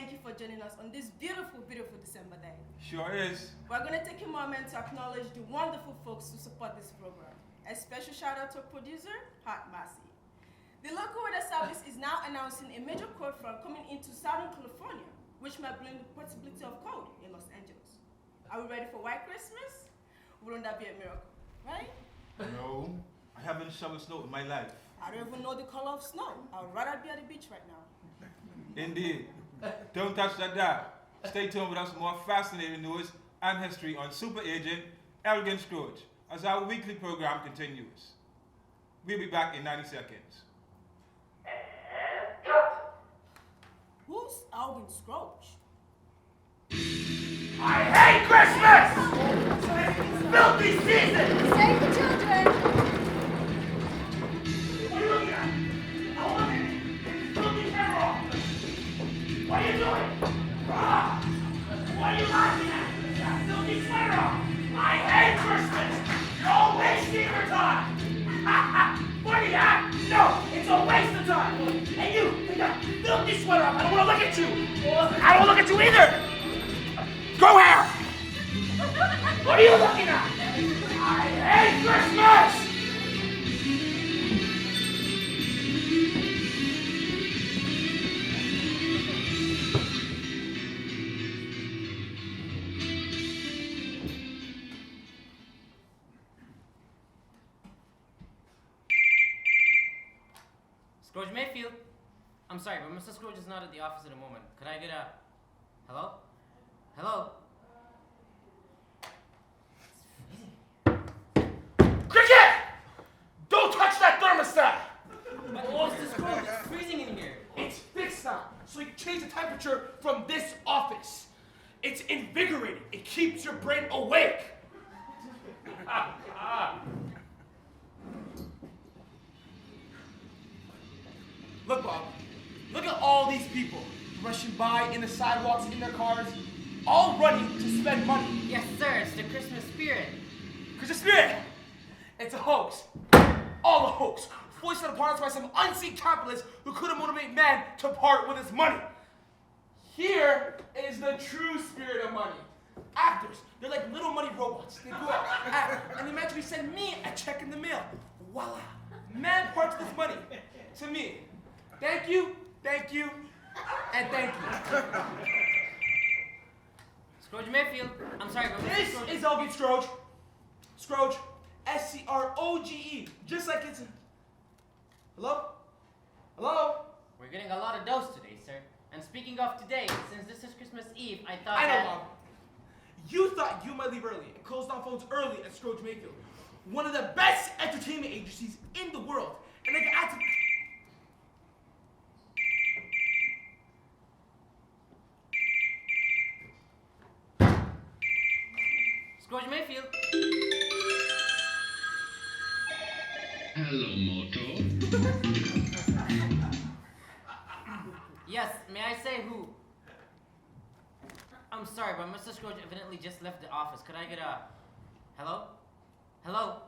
thank you for joining us on this beautiful, beautiful December day. Sure is. We're going to take a moment to acknowledge the wonderful folks who support this program. A special shout out to our producer, Hart Massey. The local weather service is now announcing a major cold front coming into Southern California, which might bring the possibility of cold in Los Angeles. Are we ready for White Christmas? Wouldn't that be a miracle, right? No, I haven't shoveled snow in my life. I don't even know the color of snow. I'd rather be at the beach right now. Indeed. Don't touch that dial. Stay tuned with us for more fascinating news and history on Super Agent Elgin Scrooge as our weekly program continues. We'll be back in 90 seconds. And cut! Who's Elgin Scrooge? I hate Christmas! Filthy season! Save the children! What are you looking at? I want it! It's filthy camera off! What are you doing? Ah! What are you laughing at? That filthy sweater off! I hate Christmas! You're wasting your time! Funny, huh? No, it's a waste of time! Hey you, take that filthy sweater off! I don't want to look at you! I don't want to look at you either! Go here! What are you looking at? I hate Christmas! Scrooge Mayfield. I'm sorry, but Mr. Scrooge is not at the office at the moment. Could I get a... Hello? Hello? Cricket! Don't touch that thermostat! But Mr. Scrooge, it's freezing in here. It's fixed now, so you can change the temperature from this office. It's invigorating. It keeps your brain awake. Look, Bob. Look at all these people rushing by in the sidewalks in their cars, all running to spend money. Yes, sir, it's the Christmas spirit. Christmas spirit! It's a hoax. All a hoax. Foisted upon us by some unseen capitalist who couldn't motivate man to part with his money. Here is the true spirit of money. Actors, they're like little money robots. They go out, act, and they magically send me a check in the mail. Voila. Man parts with his money to me. Thank you, and thank you. Scrooge Mayfield. I'm sorry, but Mr. This Scrooge... is Elgin Scrooge. Scrooge. S-C-R-O-G-E. Just like it's... Hello? Hello? We're getting a lot of dose today, sir. And speaking of today, since this is Christmas Eve, I thought I know, that... Mom. You thought you might leave early and close down phones early at Scrooge Mayfield, one of the best entertainment agencies in the world. And they can add to... Scrooge Mayfield. Hello, Moto. Yes, may I say who? I'm sorry, but Mr. Scrooge evidently just left the office. Could I get a... Hello? Hello?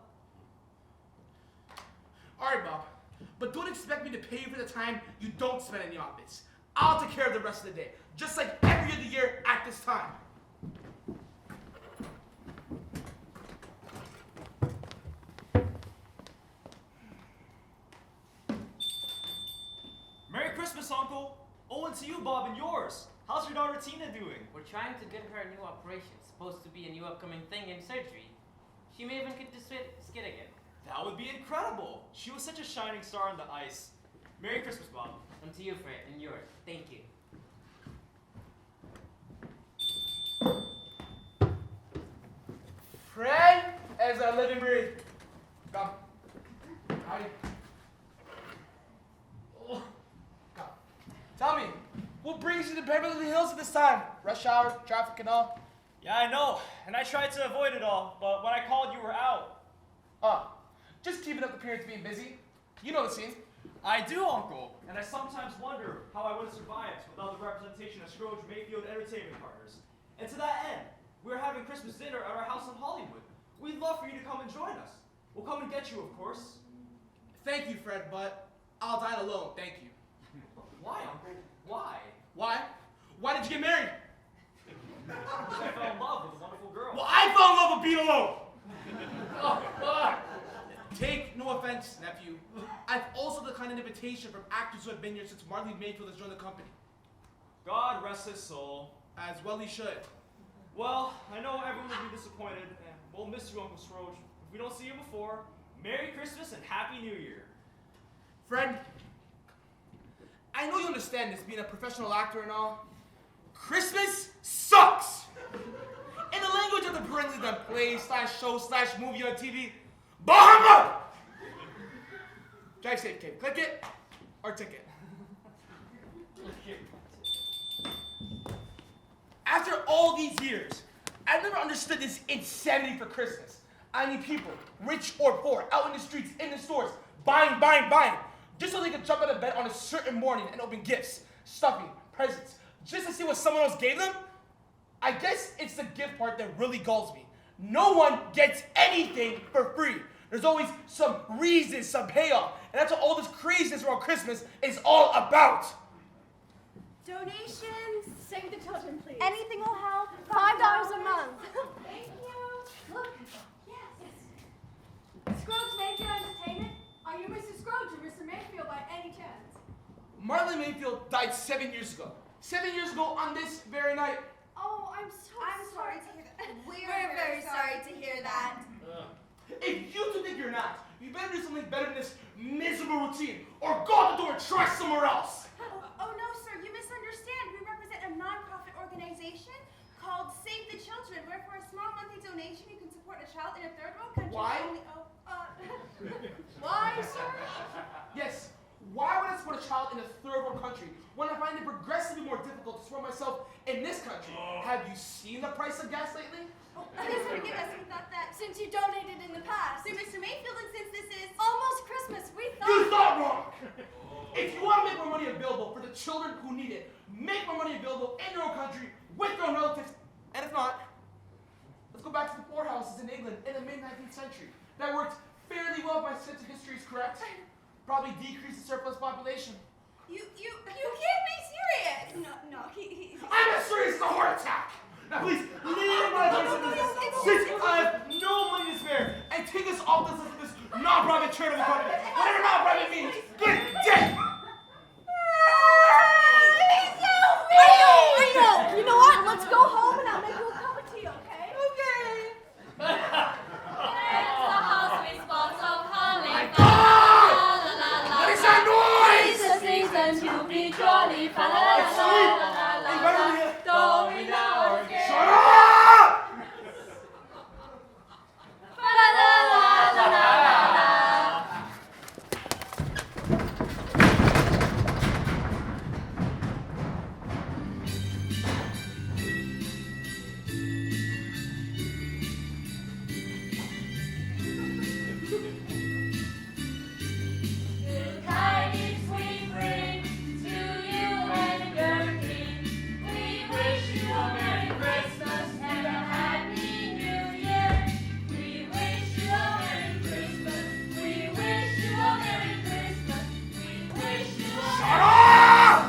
All right, Bob. But don't expect me to pay you for the time you don't spend in the office. I'll take care of the rest of the day, just like every other year at this time. Merry Christmas, Uncle! Owing to you, Bob, and yours. How's your daughter Tina doing? We're trying to get her a new operation. Supposed to be a new upcoming thing in surgery. She may even get to skid again. That would be incredible. She was such a shining star on the ice. Merry Christmas, Bob. And to you, Fred, and yours. Thank you. Fred, as I live and breathe. Come. Howdy. Oh, come. Tell me, what brings you to Beverly Hills at this time? Rush hour, traffic and all? Yeah, I know. And I tried to avoid it all, but when I called, you were out. Just keeping up the appearance being busy. You know the scene. I do, Uncle. And I sometimes wonder how I would have survived without the representation of Scrooge Mayfield Entertainment Partners. And to that end, we're having Christmas dinner at our house in Hollywood. We'd love for you to come and join us. We'll come and get you, of course. Thank you, Fred, but I'll dine alone, thank you. Why, Uncle? Why? Why? Why alone. Take no offense, nephew. I've also declined an invitation from actors who have been here since Marley Mayfield has joined the company. God rest his soul. As well he should. Well, I know everyone will be disappointed, and we'll miss you, Uncle Scrooge. If we don't see you before, Merry Christmas and Happy New Year. Friend, I know you understand this, being a professional actor and all. Christmas sucks! In the language of the brilliantly done play / show / movie on TV, Bahama! Drive safe, kid. Click it or ticket. After all these years, I've never understood this insanity for Christmas. I mean people, rich or poor, out in the streets, in the stores, buying, just so they can jump out of bed on a certain morning and open gifts, stuffing, presents, just to see what someone else gave them. I guess it's the gift part that really galls me. No one gets anything for free. There's always some reason, some payoff, and that's what all this craziness around Christmas is all about. Donations. Save the children, please. Anything will help. $5 a month. Thank you. Look. Yes. Scrooge Mayfield Entertainment. Are you Mrs. Scrooge or Mr. Mayfield by any chance? Marlon Mayfield died 7 years ago. 7 years ago on this very night. Oh, I'm sorry to hear that. We're very sorry to hear that. If you two think you're not, you better do something better than this miserable routine, or go out the door and try somewhere else. Oh no, sir, you misunderstand. We represent a non-profit organization called Save the Children, where for a small monthly donation you can support a child in a third world country. Why? Why, sir? Yes, why would I support a child in a third world country when I find it progressively more difficult to support myself in this country? Have you seen the price of gas lately? Please forgive us. We thought that Since you donated in the past. through Mr. Mayfield, and since this is Almost Christmas, we You thought. thought wrong! If you want to make more money available for the children who need it, make more money available in your own country with your own relatives. And if not, let's go back to the poorhouses in England in the mid-19th century. That worked fairly well if my sense of history is correct. Probably decreased the surplus population. you can't be serious. No, he I'm as serious as a heart attack! Now please, leave my voice into this. Since I have no money to spare, and take us off this list of this non-profit charitable company. Whatever non-profit means. Good day! Rio! You know what? Let's go home and I'll make you a cup of tea, okay? Okay. It's the house with spots of holly. What is that noise? It's the season to be jolly. Fa la la la la la la la. Don't we now again? Shut up! Fa la la la la la la. Good tidings we bring to you and your king. We wish you a Merry Christmas and a Happy New Year. We wish you a Merry Christmas. We wish you a Merry Christmas. We wish you a Shut up!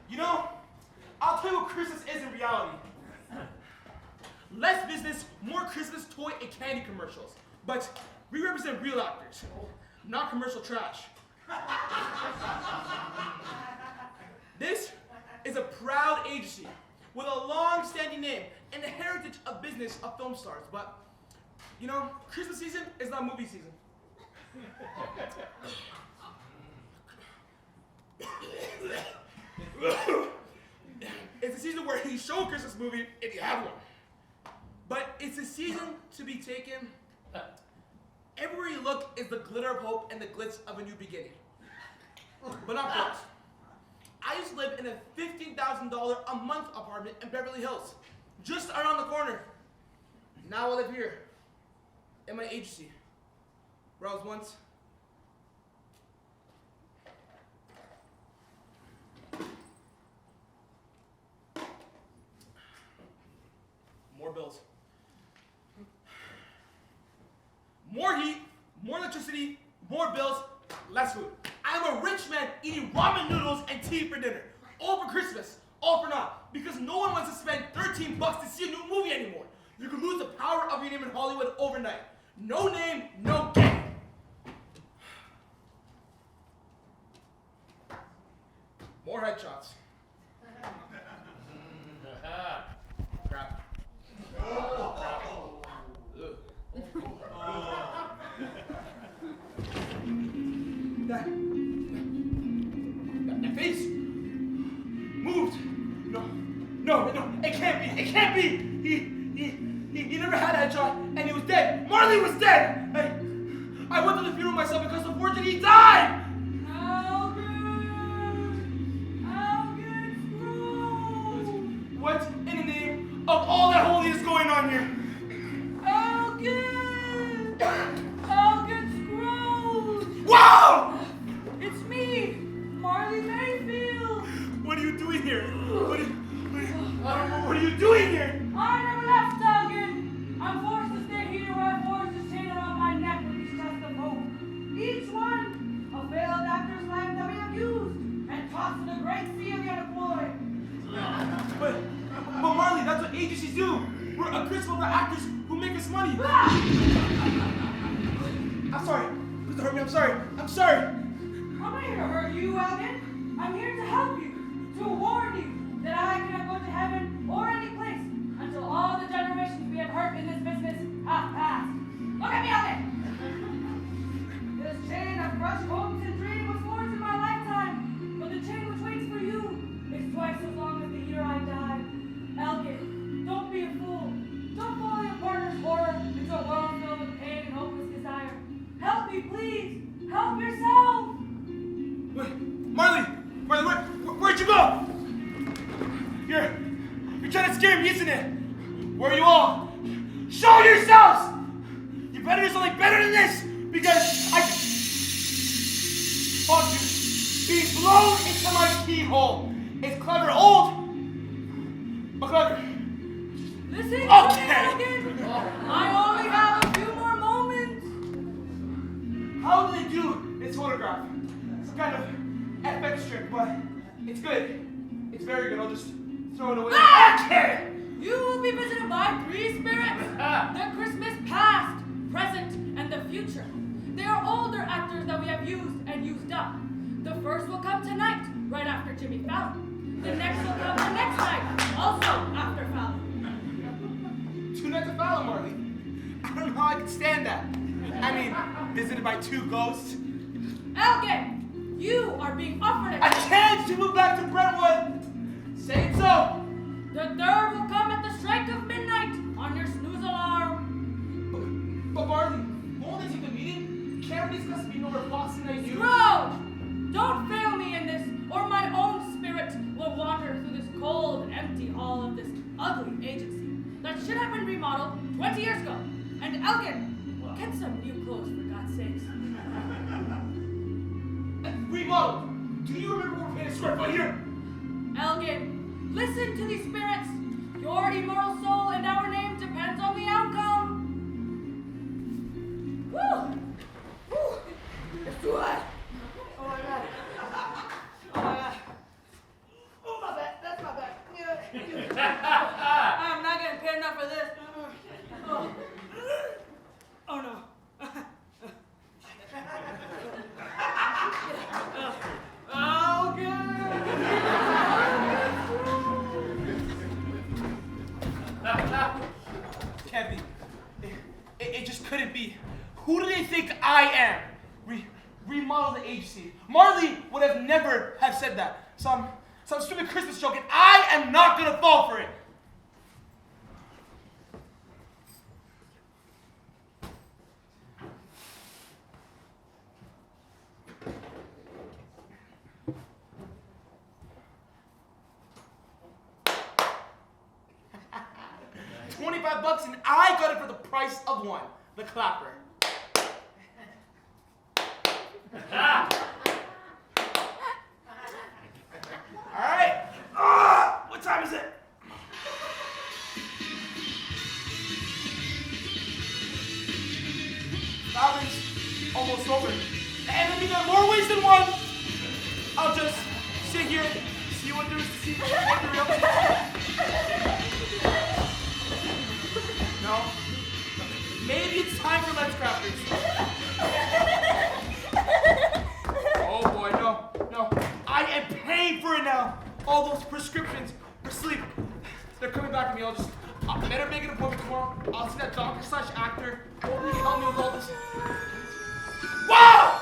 You know, I'll tell you what Christmas is in reality. Less business, more Christmas toy and candy commercials. But we represent real actors, not commercial trash. This is a proud agency with a long-standing name and a heritage of business of film stars. But, you know, Christmas season is not movie season. It's a season where you show a Christmas movie if you have one. But it's a season to be taken. Everywhere you look is the glitter of hope and the glitz of a new beginning. But not close. I used to live in a $15,000 a month apartment in Beverly Hills, just around the corner. Now I live here, in my agency, where I was once. More bills. More heat, more electricity, more bills, less food. I'm a rich man eating ramen noodles and tea for dinner. All for Christmas. All for naught. Because no one wants to spend $13 to see a new movie anymore. You can lose the power of your name in Hollywood overnight. No name, no game. More headshots. Crap. That face moved. No, it can't be. It can't be. He never had a headshot, and he was dead. Marley was dead. I went to the funeral myself because unfortunately he died. What in the name of all that holy is going on here? Elgin Scrooge! Wow! It's me, Marley Mayfield! What are you doing here? What are you doing here? I never left Elgin! I'm forced to stay here where I forced this chain around my neck with these chests of hope. Each one a failed actor's life that we have used and tossed in the great sea of the unemployed. But Marley, that's what agencies do. We're a crystal of actors who make us money. I'm sorry. Please don't hurt me. I'm sorry. I'm not here to hurt you, Elgin. I'm here to help you, to warn you that I cannot go to heaven or any place until all the generations we have hurt in this business have passed. Look at me, Elgin! This chain of crushed hopes and dreams was forged in my lifetime, but the chain which waits for you is twice as long as the year I died. Elgin, don't be a fool. Don't follow your partner's horror into a world filled with pain and hopeless desire. Help me, please. Help yourself. Wait, Marley, where'd you go? You're trying to scare me, isn't it? Where are you all? Show yourselves! You better do something better than this, because I want you being blown into my keyhole. It's clever, old, but clever. Listen to me, Okay. Elgin. I only have a few more moments. How do they do this photograph? It's kind of FX trick, but it's good. It's very good. I'll just throw it away. Okay. You will be visited by three spirits. The Christmas past, present, and the future. They are older actors that we have used and used up. The first will come tonight, right after Jimmy Fallon. The next will come the next night, also after Fallon. 2 nights of Fallon, Marley. I don't know how I can stand that. I mean, visited by 2 ghosts. Elgin, you are being offered A chance to move back to Brentwood. Say it so. The third will come at the strike of midnight on your snooze alarm. But Marley, won't they take the meeting? Can't we discuss me over Fox and I do? Scrooge, don't fail me in this, or my own spirit will wander through this cold and empty hall of this ugly agency that should have been remodeled 20 years ago. And Elgin, get some new clothes for God's sakes. Remodeled. Do you remember what we're paying a square foot here? Elgin, listen to these spirits. Your immortal soul and our name depends on the outcome. Woo! Woo! It's too hot. Oh my god. Oh my god. Oh my bad. That's my bad. I'm not getting paid enough for this. Oh, oh no. Oh, good. Can't be. It just couldn't be. Who do they think I am? Remodel the agency. Marley would have never have said that. Some stupid Christmas joke, and I am not gonna fall for it. $25 and I got it for the price of one. The clapper. Alright. What time is it? Fallon's almost over. And I mean, there are more ways than one. I'll just sit here, She wonders to see if she can the real No. Maybe it's time for Let's Crafters. Oh boy, no. I am paying for it now. All those prescriptions for sleep, they're coming back to me. I better make an appointment tomorrow. I'll see that doctor/actor. Hopefully he can help me with all this. Wow!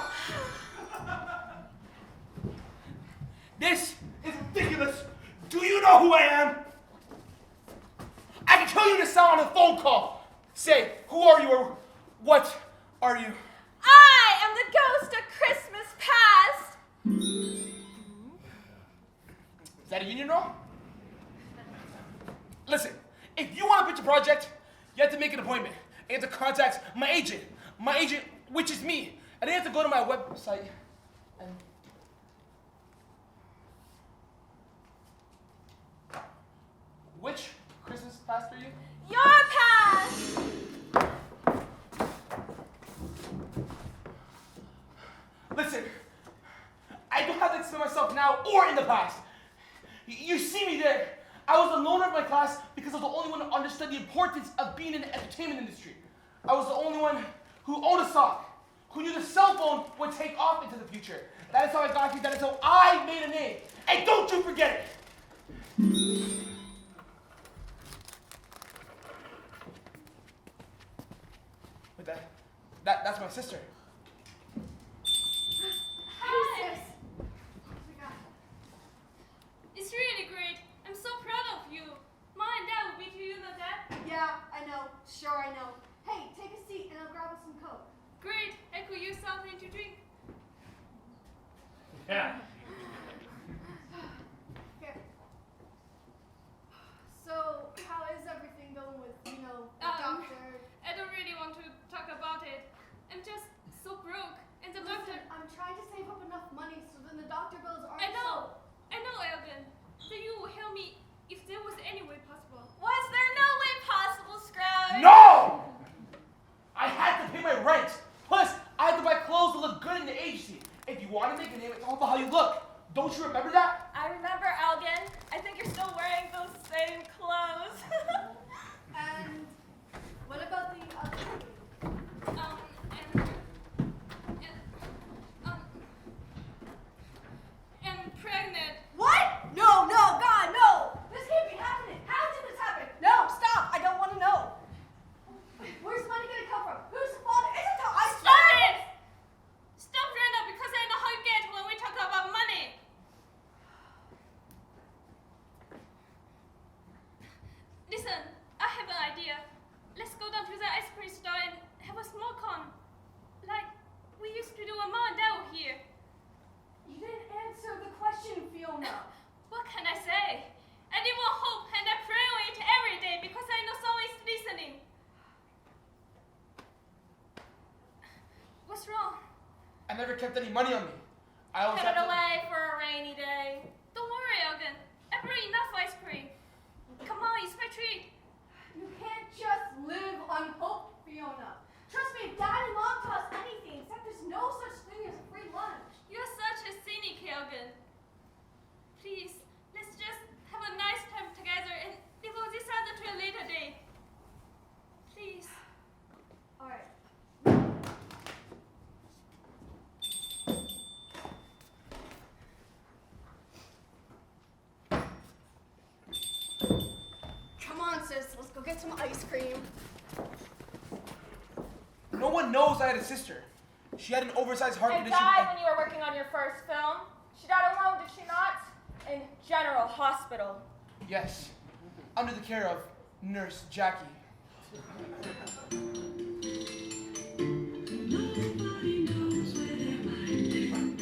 This is ridiculous. Do you know who I am? I can tell you this sound on a phone call. Say, who are you or what are you? I am the ghost of Christmas past. Is that a union role? Listen, if you want to pitch a project, you have to make an appointment. You have to contact my agent, which is me. And then you have to go to my website and... Which Christmas past are you? Your past. Listen, I don't have to explain myself now or in the past. You see me there. I was the loner of my class because I was the only one who understood the importance of being in the entertainment industry. I was the only one who owned a sock, who knew the cell phone would take off into the future. That is how I got here. That is how I made a name. And don't you forget it. Wait, that's my sister. Hi. It's really great. I'm so proud of you. Mom and Dad will be to you, know that? Yeah, I know. Sure, I know. Hey, take a seat and I'll grab us some Coke. Great. I could use something to drink. Yeah. Here. So, how is everything going with, the doctor? I don't really want to talk about it. I'm just so broke. And the doctor... Listen, I'm trying to save up enough money so then the doctor bills aren't I know, Elgin. So you will help me if there was any way possible. Was there no way possible, Scrooge? No! I had to pay my rent. Plus, I had to buy clothes to look good in the agency. If you want to make a name, it's all about how you look. Don't you remember that? I remember, Elgin. I think you're still wearing those same clothes. And what about the other two? And pregnant. What? No, God, no! This can't be happening. How did this happen? No, stop! I don't want to know. Where's the money gonna come from? Who's the father? Isn't how I Stop it! Stop, Brenda, because I know how you get when we talk about money. Listen, I have an idea. Let's go down to the ice cream store and have a smoke on. Like we used to do a mom and dad here. You didn't answer the question, Fiona. What can I say? I live on hope and I pray on it every day because I know someone is listening. What's wrong? I never kept any money on me. I always Put it had to... away for a rainy day. Don't worry, Elgin. I brought enough ice cream. Come on, it's my treat. You can't just live on hope, Fiona. Trust me, if Dad and Mom tell us anything, except there's no such thing as a free lunch. You're such a cynic, Elgin. Please, let's just have a nice time together and devote this other to a later day. Please. All right. Come on, sis. Let's go get some ice cream. No one knows I had a sister. She had an oversized heart And condition. died when you were working on your first film. She died alone, did she not? In General Hospital. Yes, under the care of Nurse Jackie.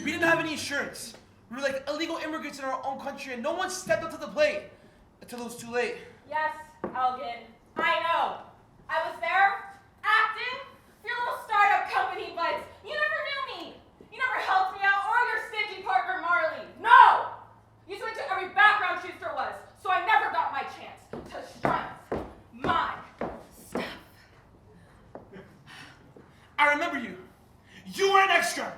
We didn't have any insurance. We were like illegal immigrants in our own country, and no one stepped up to the plate until it was too late. Yes, Elgin. I know. I was there, acting, your little startup company, but you never knew me. You never helped me out, or your stingy partner, Marley. No! You went to every background shoot there was, so I never got my chance to strength my stuff. I remember you. You were an extra.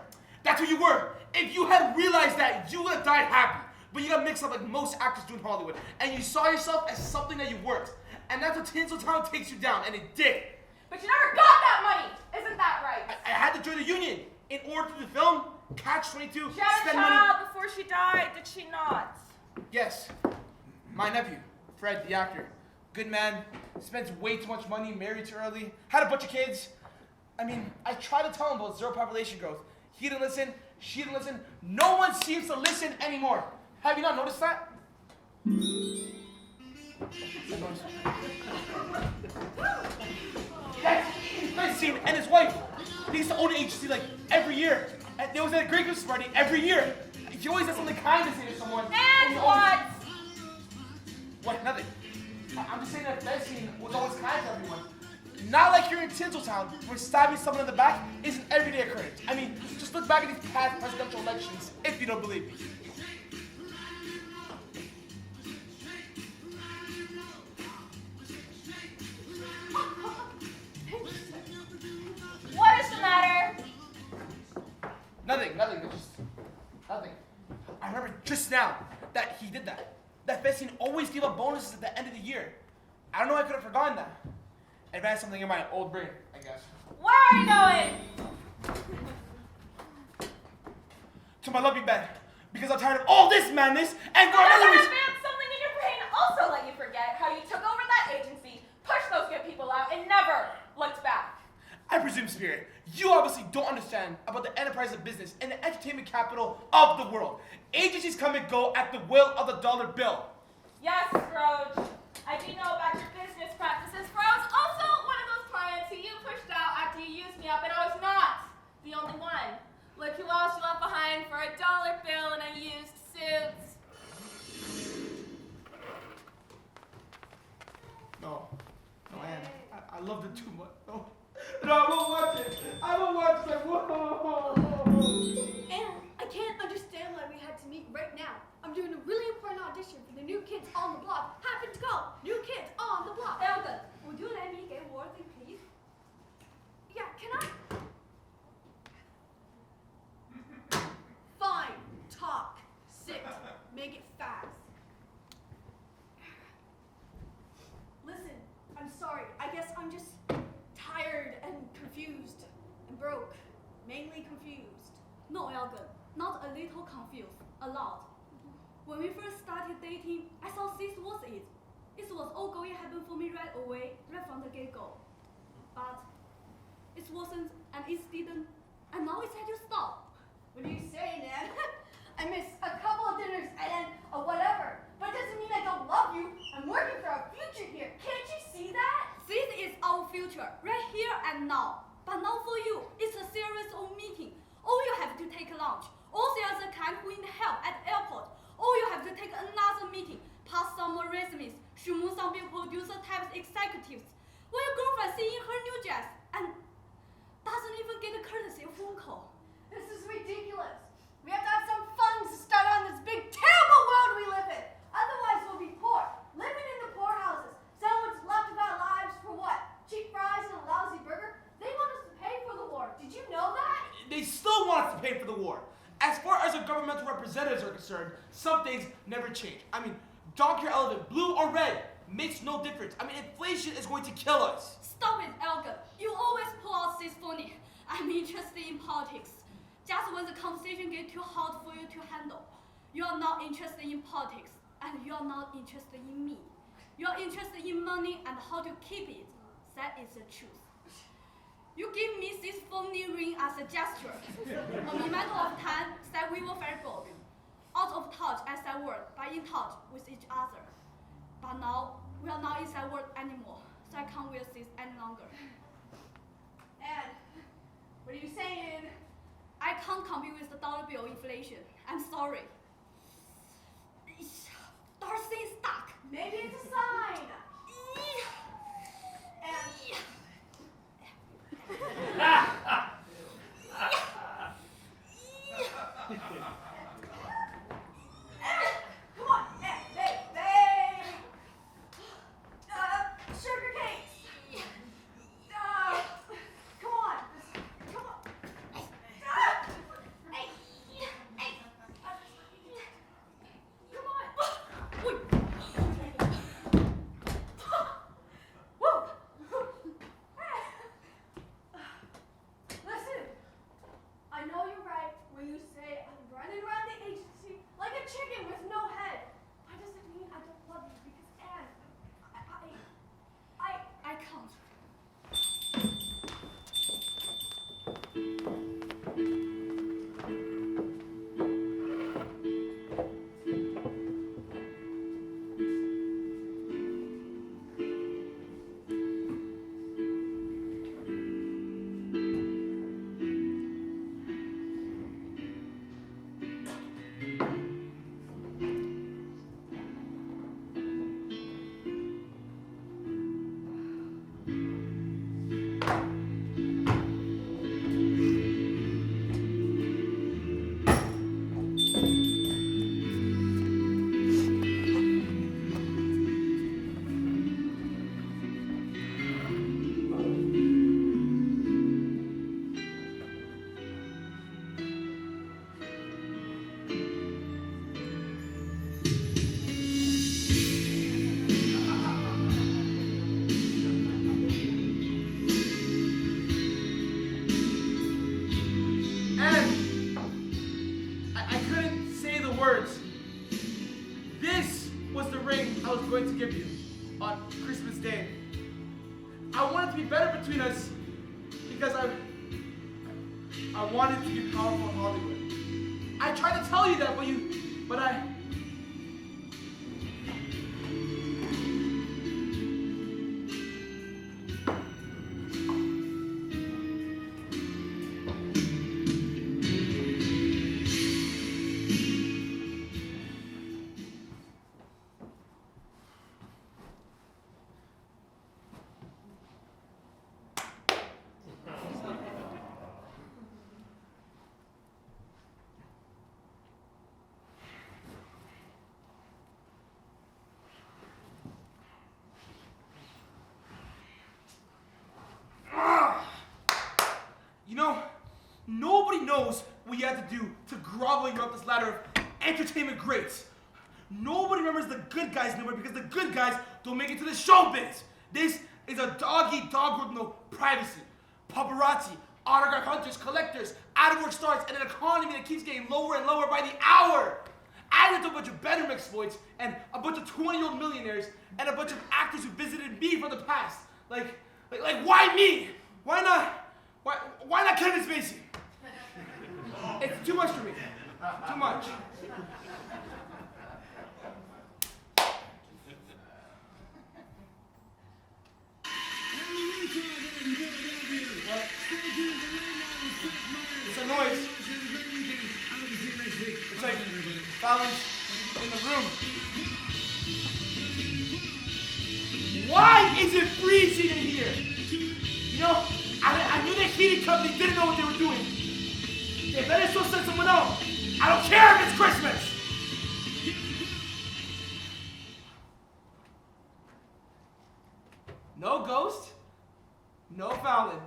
That's who you were. If you had realized that, you would have died happy. but you got mixed up like most actors do in Hollywood, and you saw yourself as something that you weren't. And that's what Tinseltown takes you down, and it did. But you never got that money! Isn't that right? I had to join the union in order to do the film, Catch-22, She had a spend money. child before she died, did she not? Yes, my nephew, Fred, the actor. Good man, spends way too much money, married too early, had a bunch of kids. I mean, I tried to tell him about zero population growth. He didn't listen, she didn't listen. No one seems to listen anymore. Have you not noticed that? Yes, Francine and his wife. They used to own an agency like every year. And there was a great Christmas party every year. You always have something kind to say to someone. And you what? always- What? Nothing. I'm just saying that Francine was always kind to everyone. Not like here in Tinseltown, where stabbing someone in the back is an everyday occurrence. I mean, just look back at these past presidential elections if you don't believe me. What is the matter? Nothing, just nothing. I remember just now that he did that. That Francine always gave up bonuses at the end of the year. I don't know, I could have forgotten that. It ran something in my old brain, I guess. Where are you going? To my lovely bed. Because I'm tired of all this madness and for another Does reason. advance something in your brain also let you forget how you took over that agency, pushed those good people out, and never looked back? I presume, Spirit, you obviously don't understand about the enterprise of business and the entertainment capital of the world. Agencies come and go at the will of the dollar bill. Yes, Scrooge. I do know about your business practices, for I was also one of those clients who you pushed out after you used me up, and I was not the only one. Look who else you left behind for a dollar bill and a used suit. No, Anne, I loved it too much. No, I won't watch it. I won't watch it. Whoa. And I can't understand why we had to meet right now. I'm doing a really important audition for the New Kids on the Block. Happen to go. New Kids on the Block. Elton, would you let me get worthy, please? Yeah, can I? Fine. Talk. Sit. Make it fast. Listen, I'm sorry. I guess I'm just tired and confused and broke. Mainly confused. No, Elgin. Not a little confused. A lot. When we first started dating, I thought this was it. It was all going to happen for me right away, right from the get-go. But it wasn't, and it didn't, and now it's had to stop. What are you saying, Nan? I missed a couple of dinners and then whatever. But it doesn't mean I don't love you. I'm working for our future here. Can't you see that? This is our future, right here and now. But not for you. It's a series of meeting. Or you have to take lunch. Or there's a camp who need help at the airport. Or you have to take another meeting, pass some more resumes, schmooze some big producer type executives. While your girlfriend seeing her new dress and doesn't even get a courtesy phone call. This is ridiculous. We have to have some fun to start on this big, terrible world we live in. Otherwise, we'll be poor, living in the poorhouses. Selling what's left of our lives for what? Cheap fries and a lousy burger? They want us to pay for the war. Did you know that? They still want us to pay for the war. As far as our governmental representatives are concerned, some things never change. I mean, don't care elephant, blue or red, makes no difference. I mean, inflation is going to kill us. Stop it, Elga. You always pull out this phony. I'm interested in politics. Just when the conversation gets too hard for you to handle, you are not interested in politics, and you are not interested in me. You are interested in money and how to keep it. That is the truth. You give me this phony ring as a gesture. A memento of time that we were very good. Out of touch as that word, but in touch with each other. But now, we are not in that world anymore, so I can't wear this any longer. And, what are you saying? I can't compete with the dollar bill inflation. I'm sorry. Darcy is stuck. Maybe it's a sign. And come on, babe. Sugar cakes. Come on. words. This was the ring I was going to give you on Christmas Day. I wanted to be better between us because I wanted to be powerful in Hollywood. I tried to tell you that, but I. You know, nobody knows what you had to do to grovel you up this ladder of entertainment greats. Nobody remembers the good guys anymore because the good guys don't make it to the showbiz. This is a dog-eat-dog world with no privacy. Paparazzi, autograph hunters, collectors, out-of-work stars, and an economy that keeps getting lower and lower by the hour. Added to a bunch of bedroom exploits and a bunch of 20-year-old millionaires and a bunch of actors who visited me from the past. Like why me? Why not Kevin Spacey? It's too much for me. Too much. It's a noise. It's like Fallon's in the room. Why is it freezing in here? You know, I knew the heating company didn't know what they were doing. They better still send someone else. I don't care if it's Christmas. No ghost, no Fallon.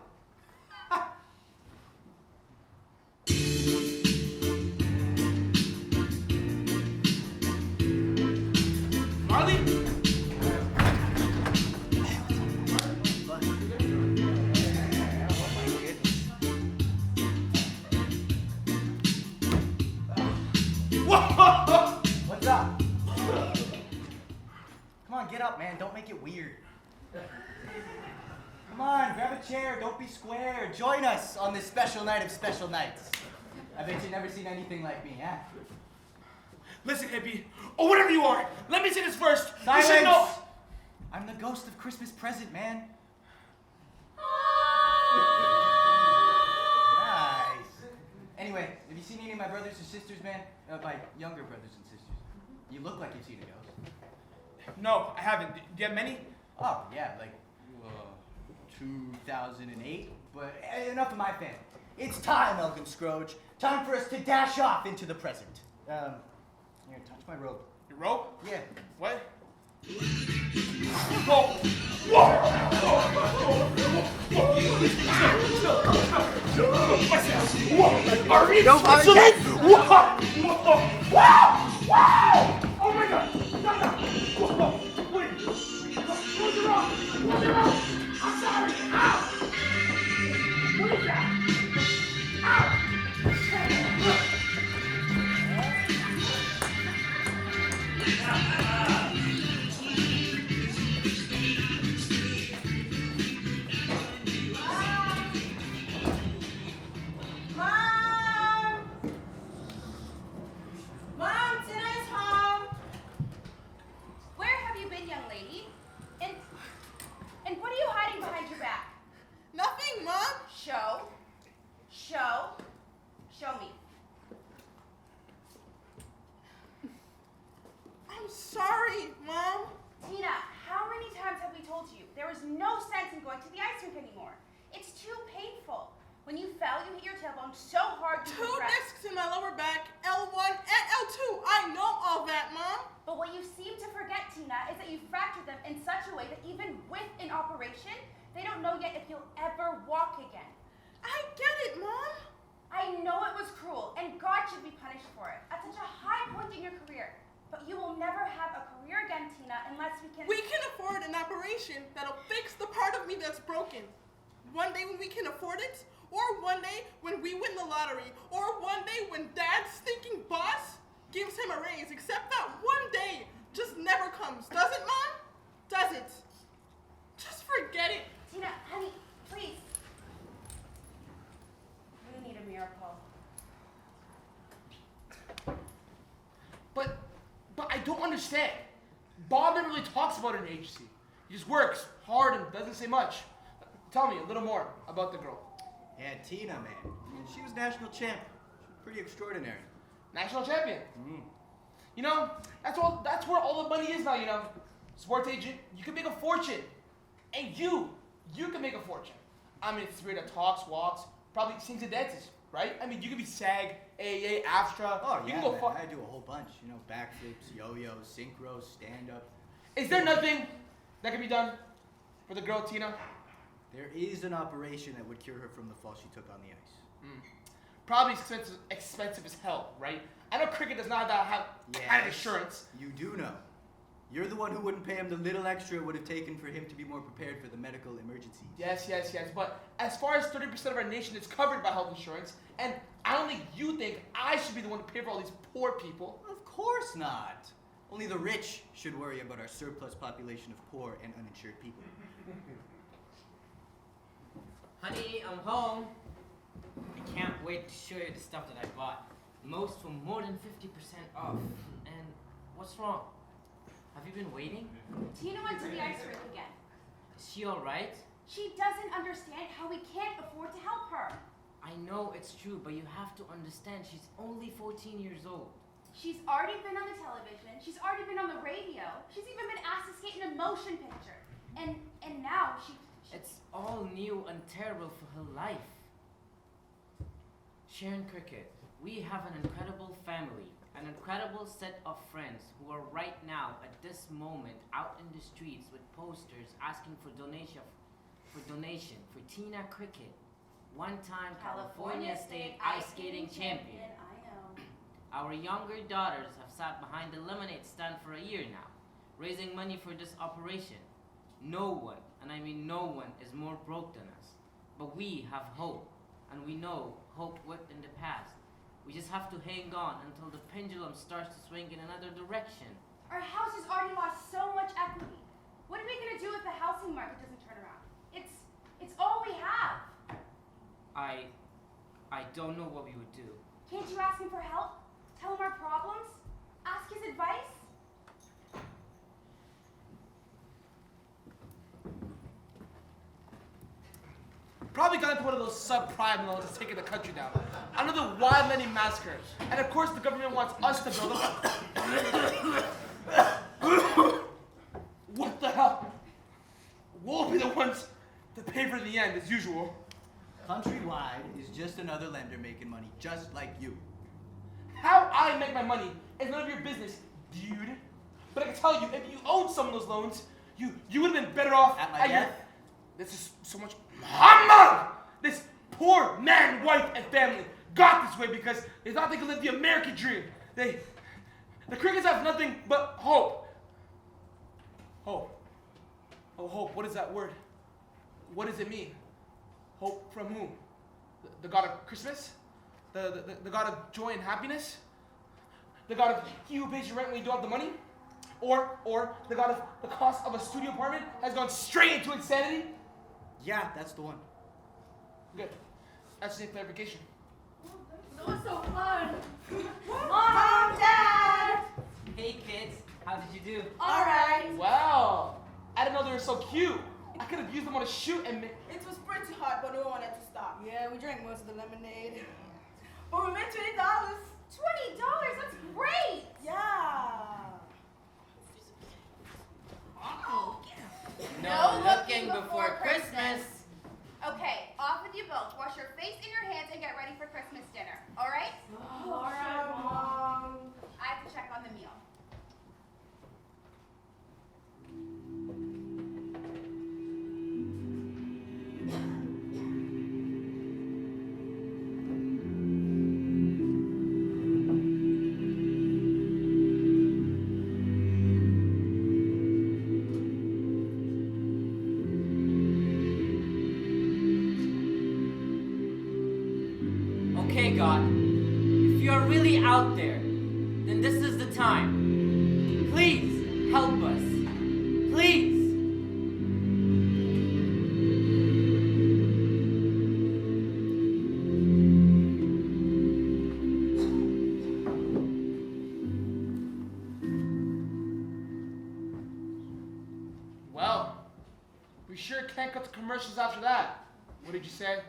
Marley? Whoa! What's up? Come on, get up, man. Don't make it weird. Come on, grab a chair. Don't be square. Join us on this special night of special nights. I bet you've never seen anything like me, huh? Listen, hippie, or whatever you are, let me say this first. Silence! You should know. I'm the ghost of Christmas present, man. Nice. Anyway, have you seen any of my brothers and sisters, man? My younger brothers and sisters. You look like you've seen a ghost. No, I haven't. Do you have many? Oh, yeah, like 2008. But enough of my family. It's time, Elgin Scrooge. Time for us to dash off into the present. Here, touch my robe. Your rope? Yeah. What? Whoa! Whoa! Are we No, Switzerland? Whoa! Wow! Oh my God! Whoa! Wait! Close your mouth! Close your mouth! I'm sorry! Ow! What is that? Ow! Mom, Tina is home. Where have you been, young lady? And what are you hiding behind your back? Nothing, Mom. Show me. I'm sorry, Mom. Tina, how many times have we told you there is no sense in going to the ice rink anymore? It's too painful. When you fell, you hit your tailbone so hard you 2 regret. discs in my lower back, L1 and L2. I know all that, Mom. But what you seem to forget, Tina, is that you fractured them in such a way that even with an operation, they don't know yet if you'll ever walk again. I get it, Mom. I know it was cruel, and God should be punished for it at such a high point in your career. But you will never have a career again, Tina, unless we can... We can afford an operation that'll fix the part of me that's broken. One day when we can afford it, or one day when we win the lottery, or one day when Dad's stinking boss gives him a raise, except that one day just never comes, does it, Mom? Does it? Just forget it. Tina, honey, please. We need a miracle. But I don't understand. Bob never really talks about an agency. He just works hard and doesn't say much. Tell me a little more about the girl. Yeah, Tina, man. She was national champ. She was pretty extraordinary. National champion. Mm. You know, that's where all the money is now, you know. Sports agent, you can make a fortune. And you can make a fortune. I mean, it's that talks, walks, probably sings and dances, right? I mean, you can be SAG, AAA, AFTRA. Oh, you yeah, can go man. far. I do a whole bunch. You know, backflips, yo-yos, synchros, stand-up. Is there nothing that can be done for the girl, Tina? There is an operation that would cure her from the fall she took on the ice. Probably expensive as hell, right? I know cricket does not have kind of Yes, insurance. You do know. You're the one who wouldn't pay him the little extra it would have taken for him to be more prepared for the medical emergencies. Yes. But as far as 30% of our nation is covered by health insurance, and I don't think you think I should be the one to pay for all these poor people. Of course not. Only the rich should worry about our surplus population of poor and uninsured people. Honey, I'm home. I can't wait to show you the stuff that I bought. Most for more than 50% off. And what's wrong? Have you been waiting? Tina went to the ice rink again. Is she alright? She doesn't understand how we can't afford to help her. I know it's true, but you have to understand she's only 14 years old. She's already been on the television. She's already been on the radio. She's even been asked to skate in a motion picture. And now she It's all new and terrible for her life. Sharon Cricket, we have an incredible family, an incredible set of friends who are right now at this moment out in the streets with posters asking for donation for Tina Cricket, one-time California State ice skating champion. I know. Our younger daughters have sat behind the lemonade stand for a year now, raising money for this operation. No one, and I mean no one, is more broke than us. But we have hope, and we know hope worked in the past. We just have to hang on until the pendulum starts to swing in another direction. Our house has already lost so much equity. What are we gonna do if the housing market doesn't turn around? It's all we have. I don't know what we would do. Can't you ask him for help? Tell him our problems? Ask his advice? Probably got into one of those subprime loans that's taking the country down. Another wild lending massacre. And of course the government wants us to build them. What the hell? We'll be the ones to pay for the end as usual. Countrywide is just another lender making money, just like you. How I make my money is none of your business, dude. But I can tell you, if you owned some of those loans, you would have been better off At my death? This is so much Muhammad! This poor man, wife, and family got this way because they thought they could live the American dream. The Crickets have nothing but hope. Hope. Oh, hope. What is that word? What does it mean? Hope from whom? The God of Christmas? The God of joy and happiness? The God of he who pays your rent when you don't have the money? Or the God of the cost of a studio apartment has gone straight into insanity? Yeah, that's the one. Good. That's just a clarification. That was so fun. Mom, Dad! Hey kids, how did you do? Alright. Wow. I didn't know they were so cute. I could have used them on a shoot and It was pretty hot, but no one wanted to stop. Yeah, we drank most of the lemonade. But we made $20. $20? That's great! Yeah. No looking before Christmas. Okay, off with you both. Wash your face and your hands and get ready for Christmas dinner. Alright? Alright, Mom. I have to check on the meal. Okay, God, if you're really out there, then time. Please help us. Please. Well, we sure can't cut to commercials after that. What did you say?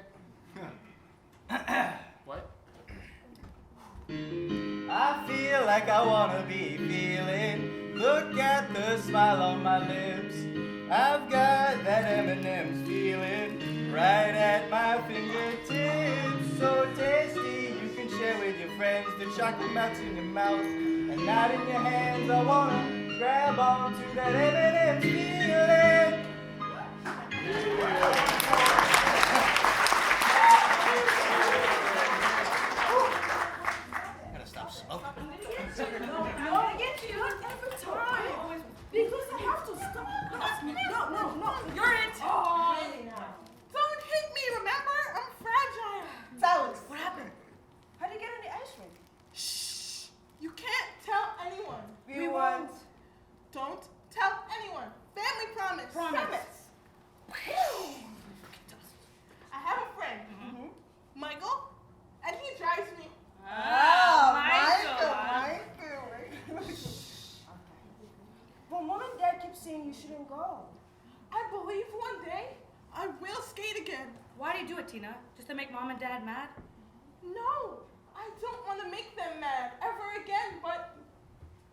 What? I feel like I wanna be feeling. Look at the smile on my lips. I've got that M&M's feeling right at my fingertips. So tasty, you can share with your friends. The chocolate melts in your mouth and not in your hands. I wanna grab onto that M&M's feeling. Gotta stop smoking. No, I get you every time. Because I have to stop. No. You're it. Oh, Don't hit me, remember? I'm fragile. Alex, what happened? How did you get on the ice rink? Shh. You can't tell anyone. We won't. Don't tell anyone. Family promise. I have a friend, Michael, and he drives me. Michael. Well, Mom and Dad keep saying you shouldn't go. I believe one day I will skate again. Why do you do it, Tina? Just to make Mom and Dad mad? No, I don't want to make them mad ever again, but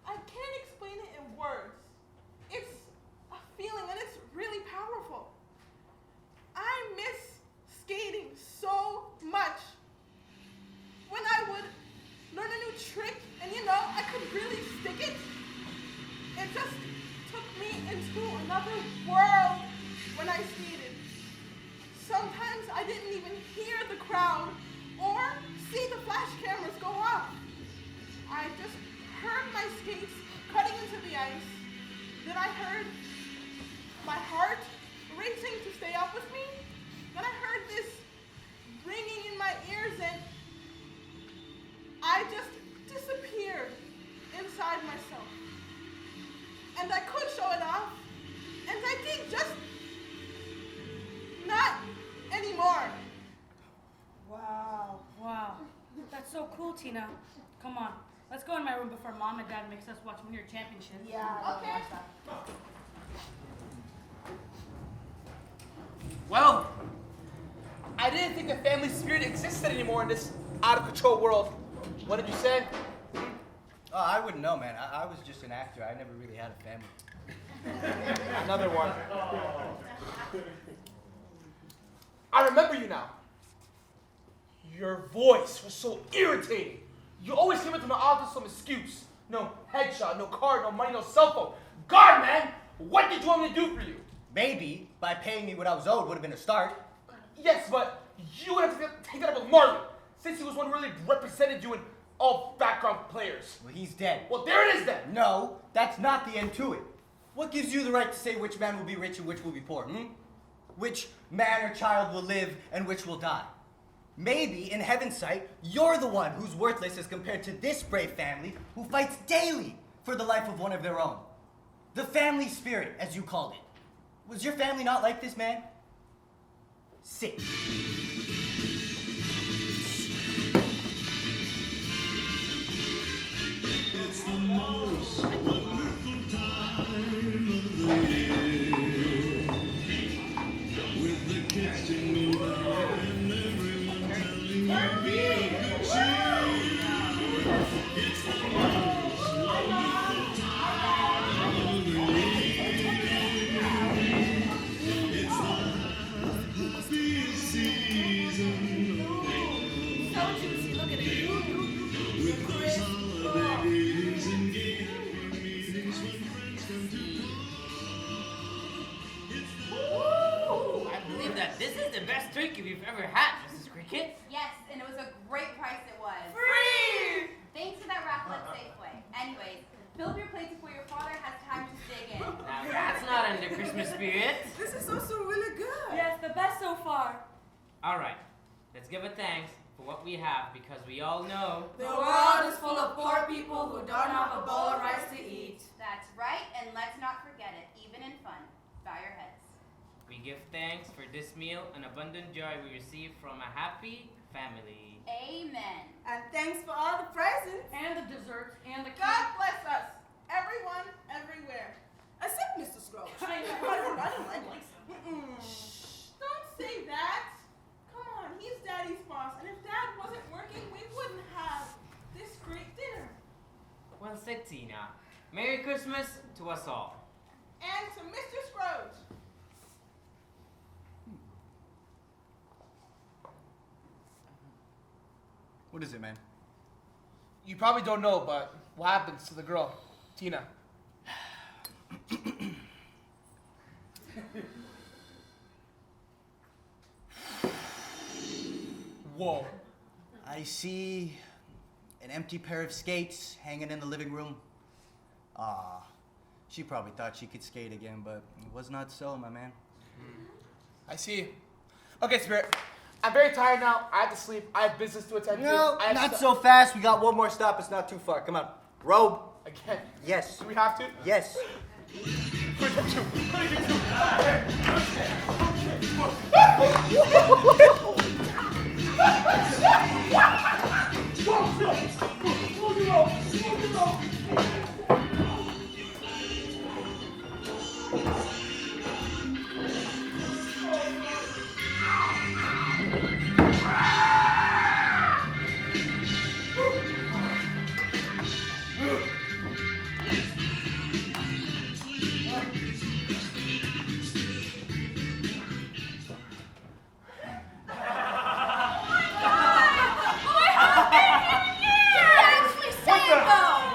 I can't explain it in words. It's a feeling and it's really powerful. I miss skating so much. When I would learn a new trick and I could really stick it, it just took me into another world when I skated. Sometimes I didn't even hear the crowd or see the flash cameras go off. I just heard my skates cutting into the ice. Then I heard my heart racing to stay up with me. Then I heard this ringing in my ears and I just disappeared inside myself. And I could show it off. And I did, just not anymore. Wow. That's so cool, Tina. Come on. Let's go in my room before Mom and Dad makes us watch one of your championships. Yeah. Okay. Well, I didn't think the family spirit existed anymore in this out-of-control world. What did you say? Oh, I wouldn't know, man. I was just an actor. I never really had a family. Another one. I remember you now. Your voice was so irritating. You always came into my office with some excuse. No headshot, no card, no money, no cell phone. God, man, what did you want me to do for you? Maybe by paying me what I was owed would have been a start. Yes, but you would have to take that up with Marley, since he was one who really represented you in all background players. Well, he's dead. Well, there it is then. No, that's not the end to it. What gives you the right to say which man will be rich and which will be poor, Which man or child will live and which will die? Maybe, in heaven's sight, you're the one who's worthless as compared to this brave family who fights daily for the life of one of their own. The family spirit, as you called it. Was your family not like this, man? Sit. It's the most wonderful time of the year. With the kids singing loud and everyone telling you be of good cheer. It's the most wonderful time of the year. It's the happiest season of all. So juicy, look at it. With those holidays and game meetings when friends come to call. I believe that this is the best turkey we've ever had, Mrs. Cricket. Yes, and it was a great price it was. Free! Thanks to that raffle at Safeway. Anyways, fill up your plates before your father has time to dig in. Now that's not in the Christmas spirit. This is also really good. Yes, the best so far. All right, let's give a thanks for what we have because we all know The world is full of poor people who don't have a bowl of rice to eat. That's right, and let's not forget it, even in fun. Bow your heads. we give thanks for this meal and abundant joy we receive from a happy family. Amen. And thanks for all the presents. And the desserts and the God bless us, everyone, everywhere. Except Mr. Scrooge. I know. I don't like him. Don't say that. Come on, he's Daddy's boss, and if Dad wasn't working, we wouldn't have this great dinner. Well said, Tina. Merry Christmas to us all. And to Mr. Scrooge. What is it, man? You probably don't know, but what happens to the girl, Tina? Whoa. I see an empty pair of skates hanging in the living room. Ah, she probably thought she could skate again, but it was not so, my man. I see. Okay, Spirit. I'm very tired now. I have to sleep. I have business to attend to. No, I have not so fast. We got one more stop. It's not too far. Come on. Robe. Again. Yes. Do we have to? Yes.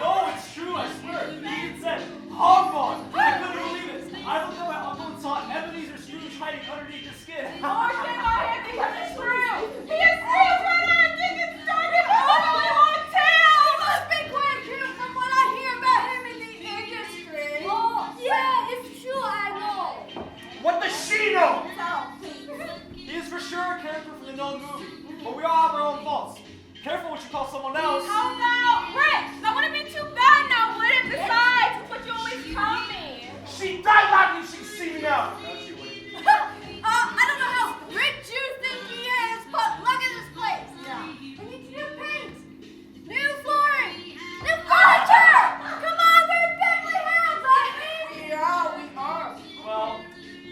No, it's true, I swear. He even said, hog on. I couldn't believe it. I looked at my uncle and saw Ebenezer Scrooge hiding underneath the skin. Oh, shit, my head because it's true. He is Scrooge right now and Dick is starting a really long tail. He must be quite cute from what I hear about him in the industry. Oh, yeah, it's true, I know. What does she know? He is for sure a character from the known movie, but we all have our own faults. Careful what you call someone else. How about Rick? That wouldn't be too bad now, would it? Besides, it's what you always tell me. She died laughing. She can see me now. I don't know how rich you think he is, but look at this place. Yeah. I need new paint, new flooring, new furniture. Come on, we're in Bethlehem, baby. Yeah, we are. Well,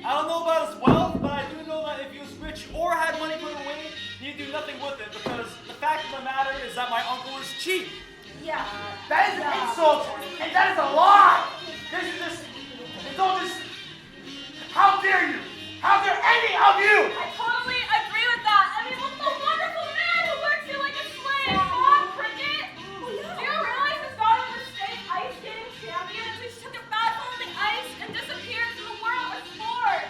I don't know about his wealth, but I do know that if he was rich or had money put away, he'd do nothing with it because the fact of the matter is that my uncle is cheap. Yeah. That is an insult, and that is a lie. This is just, it's all just, how dare you? How dare any of you? I totally agree with that. I mean, look at the wonderful man who works here like a slave, Bob Cricket. Do you realize his daughter was state ice skating champion and she took a bath on the ice and disappeared from the world of sport?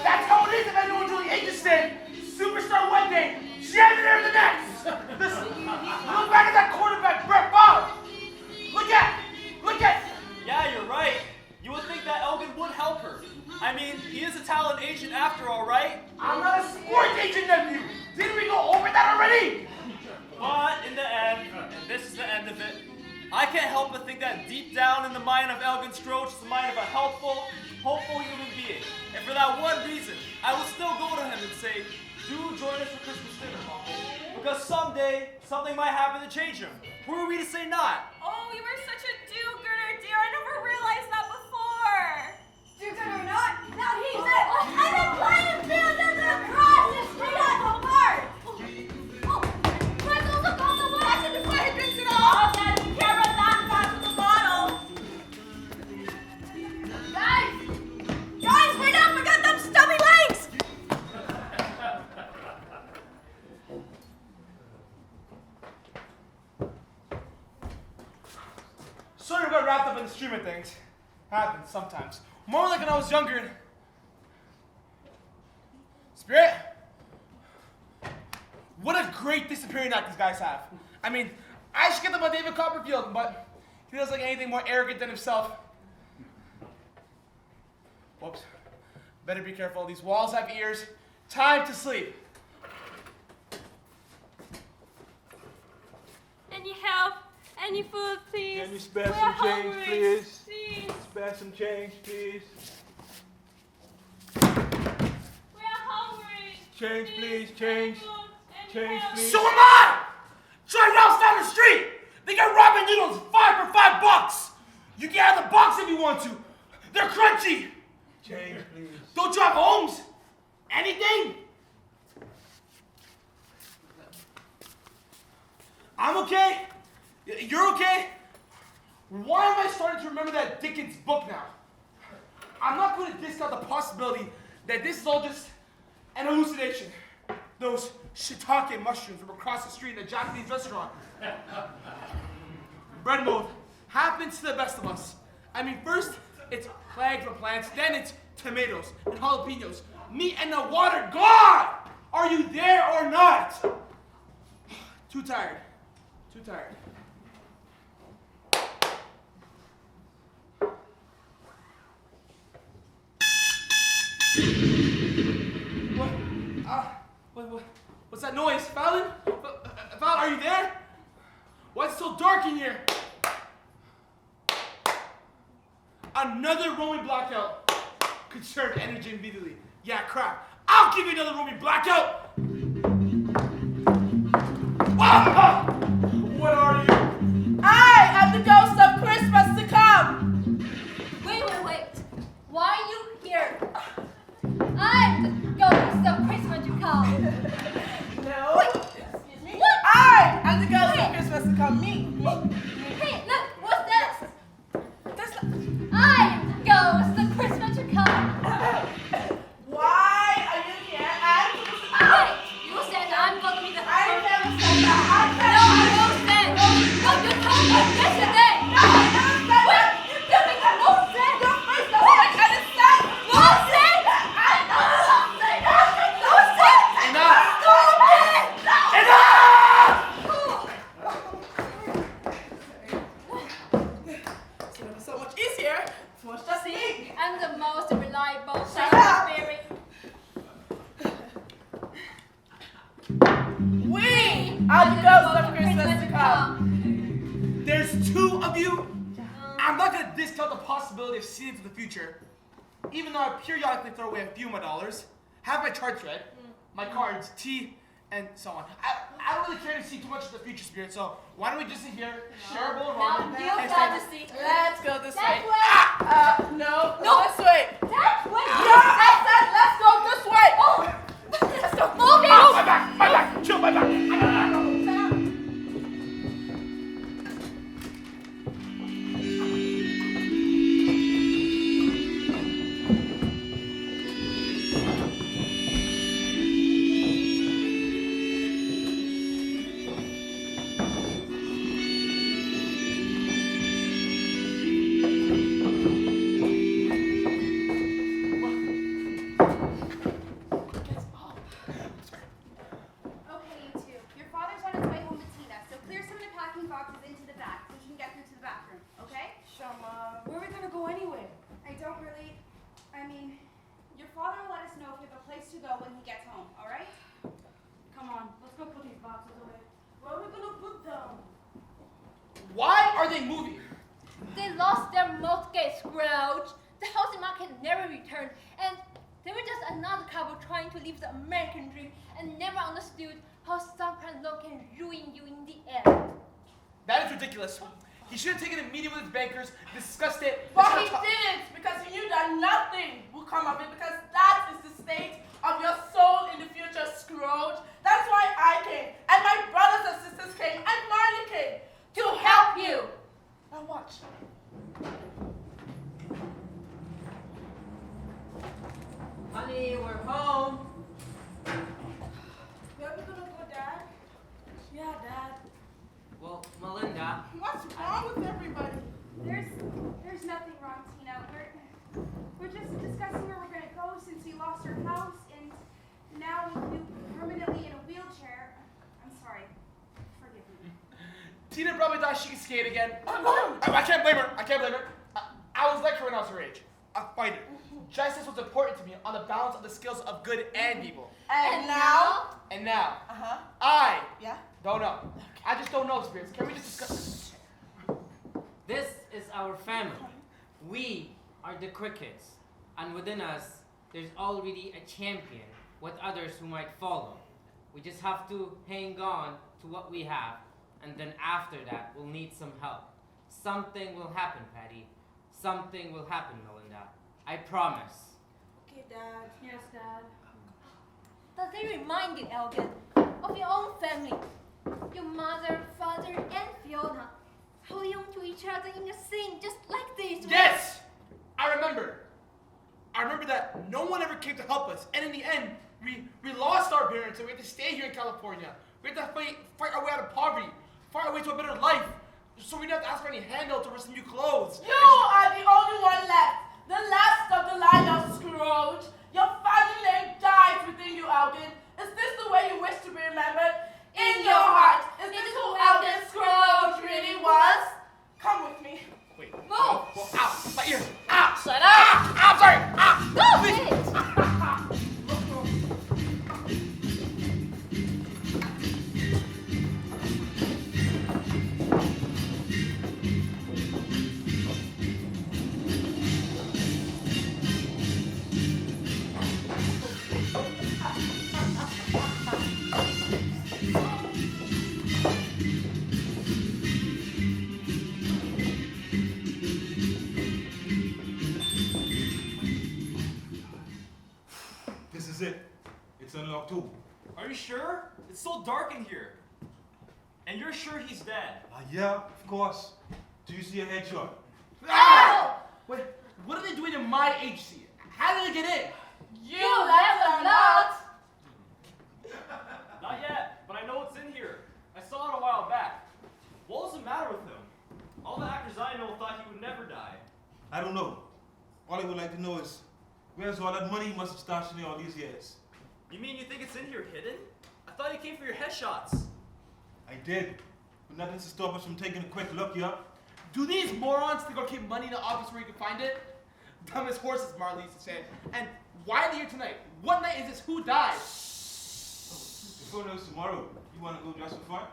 That's how it is if anyone's really interested. Superstar one day, janitor the next. Listen, look back at that quarterback, Brett Favre. Look at. Yeah, you're right. You would think that Elgin would help her. I mean, he is a talent agent after all, right? I'm not a sports agent, nephew. Didn't we go over that already? But in the end, and this is the end of it, I can't help but think that deep down in the mind of Elgin Scrooge is the mind of a helpful, hopeful human being. And for that one reason, I will still go to him and say, do join us for Christmas dinner, Uncle. Because someday, something might happen to change him. Who are we to say not? Oh, you were such a do-gooder, dear. I never realized that before. Do-gooder or not, now he's it. And the playing field is across the street at the park. Oh, Freckles up on the watch and before he drinks it all. Oh, Dad, you can't run that fast with the bottle. Guys, wait up, we got them stubby legs. Sort of got wrapped up in the stream of things. Happens sometimes. More like when I was younger. Spirit, what a great disappearing act these guys have. I mean, I should get them on David Copperfield, but he doesn't like anything more arrogant than himself. Whoops. Better be careful. These walls have ears. Time to sleep. have any food, please? Can you spare We're some change, hungry. please? Please. Spare some change, please. We're hungry. Change, please, change. Food. Any Change, help? please. So am I! Try routes down the street! They got ramen noodles 5 for $5. You can have the box if you want to. They're crunchy. Change, please. Don't drive homes. Anything? I'm okay. You're okay. Why am I starting to remember that Dickens book now? I'm not going to discount the possibility that this is all just an hallucination. Those shiitake mushrooms from across the street in a Japanese restaurant. Bread mold happens to the best of us. I mean, first it's plague from plants, then it's tomatoes and jalapenos, meat and the water. God, are you there or not? Too tired. Too tired. What's that noise? Fallon? Fallon, are you there? Why is it so dark in here? Another roaming blackout. Conserve energy immediately. Yeah, crap. I'll give you another roaming blackout. Ah! What are you? I am the ghost of Christmas to come. Wait. Why are you here? I'm the ghost of Christmas to come. No. Excuse me. What? I am the ghost of Christmas to come. Me. Hey, look, what's this? I'm the ghost of Christmas to come. Why are you here? Wait, you said I'm gonna be the I never said that. No, you said. No, you told me yesterday. No, I never said that. You make no sense. Your face doesn't make any sense. No sense. I know something. No sense. Enough! Stop it. It's gonna be so much easier for us just to eat. I'm the most reliable Shut up. spirit. We are the ghosts of Christmas to come. There's 2 of you. I'm not gonna discount the possibility of seeing into the future, even though I periodically throw away a few of my dollars. Have my charts read, my cards, tea, and so on. I don't really care to see too much of the future, Spirit. So why don't we just sit here, share a bowl of ramen, Now, you and fantasy. Let's go this That way. way. No, No. this way. That way. Yeah, I said let's go this way. Oh. Let's go. Move it. My back, chill my back. Okay, you two. Your father's on his way home with Tina, so clear some of the packing boxes into the back so she can get through to the bathroom, okay? Sure, Mom. Where are we gonna go anyway? I mean, your father will let us know if we have a place to go when he gets home, alright? Come on, let's go put these boxes away. Where are we gonna put them? Why are they moving? They lost their mortgage, Scrooge. The housing market never returned, and they were just another couple trying to live the American dream and never understood how some kind of love can ruin you in the end. That is ridiculous. He should have taken a meeting with his bankers, discussed it. But he didn't, because he knew that nothing would come of it, because that is the state of your soul in the future, Scrooge. That's why I came, and my brothers and sisters came, and Marley came, to help you. Now watch. Honey, we're home. Where are we gonna go, Dad? Yeah, Dad. Well, Melinda, What's wrong with everybody? There's nothing wrong, Tina. We're just discussing where we're gonna go since we lost our house and now we'll be permanently in a wheelchair. I'm sorry. Forgive me. Tina probably thought she could skate again. I can't blame her. I was like her when I was her age. A fighter. Justice was important to me on the balance of the skills of good and evil. And now? And now, Uh-huh. I, Yeah? Don't know. I just don't know, Spirits. Can we just discuss? This is our family. We are the Crickets, and within us, there's already a champion with others who might follow. We just have to hang on to what we have, and then after that, we'll need some help. Something will happen, Patty. Something will happen, Melinda. I promise. Okay, Dad. Yes, Dad. Does it remind you, Elgin, of your own family? Your mother, father, and Fiona holding on to each other in a scene just like this. Yes! I remember. I remember that no one ever came to help us, and in the end, we lost our parents, and we had to stay here in California. We had to fight our way out of poverty, fight our way to a better life, so we didn't have to ask for any handouts or some new clothes. You are the only one left. The last of the line of Scrooge. Your family name dies within you, Elgin. Is this the way you wish to be remembered? In your heart, is this who Elgin Scrooge really was? Come with me. Wait. Move! Well, ow, my ears. Ow! Shut up! Ah, I'm sorry! Ah! Stop Please. it! This is it. It's unlocked too. Are you sure? It's so dark in here. And you're sure he's dead? Yeah, of course. Do you see a headshot? Ah! Wait, what are they doing in my HC? How did they get in? You let them not. Not yet, but I know what's in here. I saw it a while back. What was the matter with him? All the actors I know thought he would never die. I don't know. All I would like to know is, where's all that money you must have stashed in there all these years? You mean you think it's in here hidden? I thought you came for your headshots. I did, but nothing to stop us from taking a quick look, yeah? Do these morons think I'll keep money in the office where you can find it? Dumb as horses, Marley used to say. And why are they here tonight? What night is this? Who died? Before knows tomorrow, you want to go just for fun?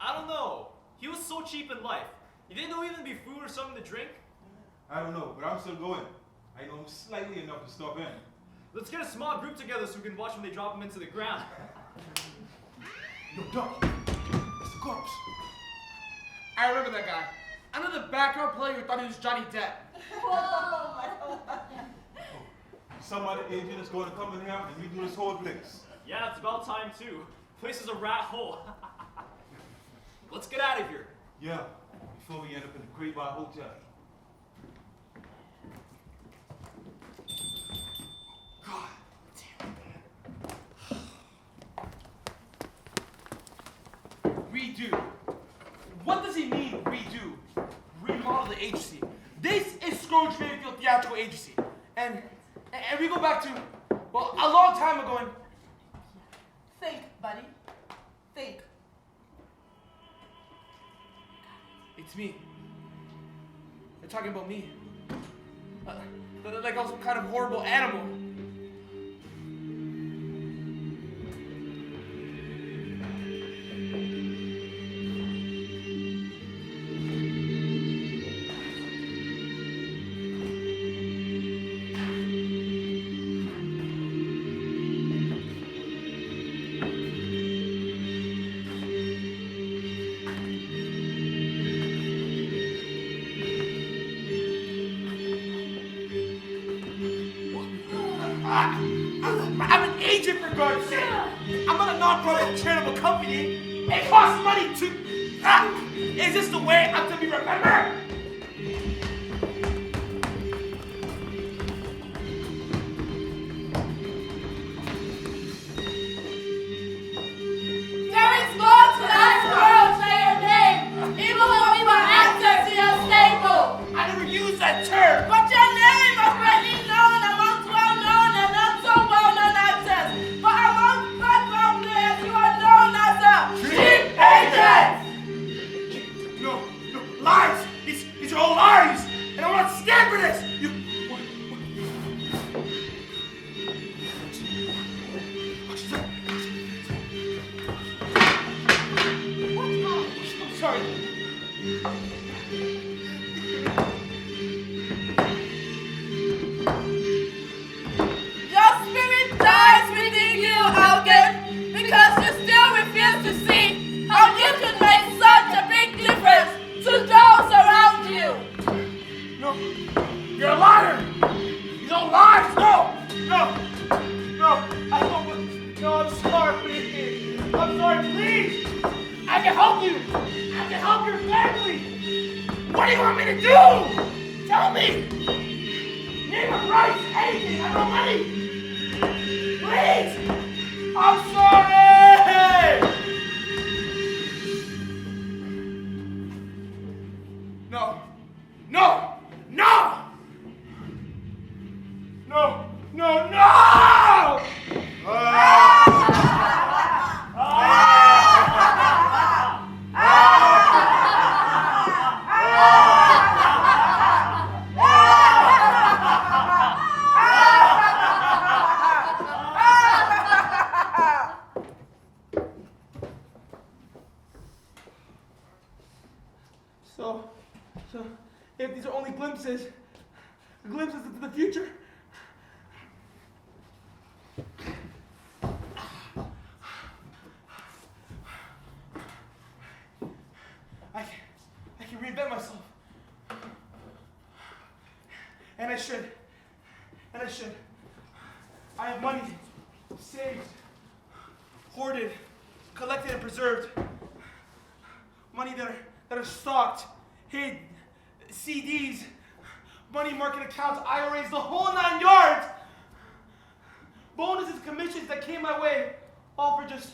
I don't know. He was so cheap in life. You didn't know even be food or something to drink? I don't know, but I'm still going. I know him slightly enough to stop in. Let's get a small group together so we can watch when they drop him into the ground. Yo, Doc, it's the corpse. I remember that guy. I know the background player who thought he was Johnny Depp. Some other agent is going to come in here and we do this whole place. Yeah, it's about time too. Place is a rat hole. Let's get out of here. Yeah, before we end up in the Great Bar Hotel. God damn it, man. Redo. What does he mean, redo? Remodel the agency. This is Scrooge Mayfield Theatrical Agency. And we go back to, well, a long time ago and Think, buddy. Think. it's me. They're talking about me. Like I was some kind of horrible animal. I'm an agent, for God's sake. I'm not a non-profit charitable company. It costs money to. Is this the way I'm to be remembered? There is more to that Scrooge than your name. Even though we were actors in your stable. I never used that term. But your name is already known amongst well-known and not so well-known actors. But among background players, you are known as a cheap agent. No, lies. These are all lies, and I will not stand for this. You. You're a liar! You don't lie! No! No! No! I don't. No, I'm sorry. I'm sorry, please! I can help you! I can help your family! What do you want me to do? Tell me! Name a price, anything, I got money! Please! I'm sorry! No! No! No! No! No! No! So, if these are only glimpses into the future, I can reinvent myself. And I should. I have money saved, hoarded, collected, and preserved. Money that are stocked, hid, CDs, money market accounts, IRAs, the whole 9 yards. Bonuses, commissions that came my way, all for just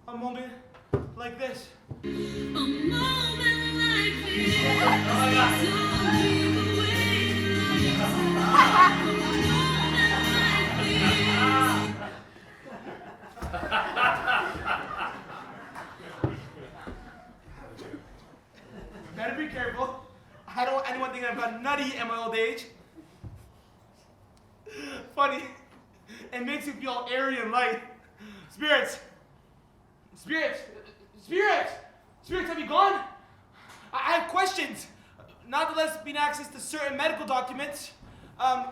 a moment like this. Better be careful. I don't want anyone thinking I've got nutty at my old age. Funny. It makes me feel all airy and light. Spirits, have you gone? I have questions. Not to let us gain access to certain medical documents,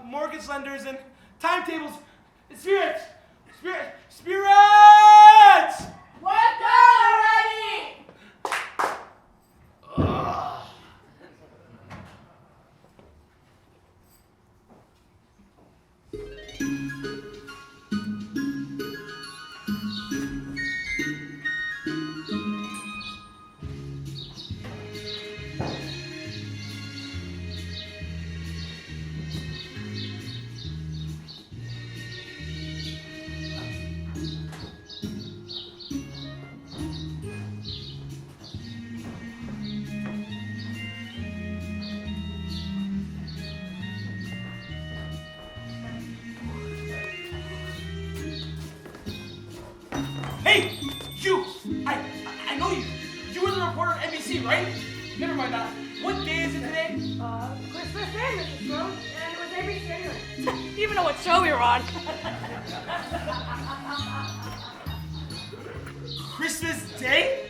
mortgage lenders, and timetables. Spirits! We're done already! Hey, you! I know you. You were the reporter at NBC, right? Never mind that. What day is it today? Christmas Day, Mrs. Rose, and it was ABC anyway. You even know what show we were on. Christmas Day?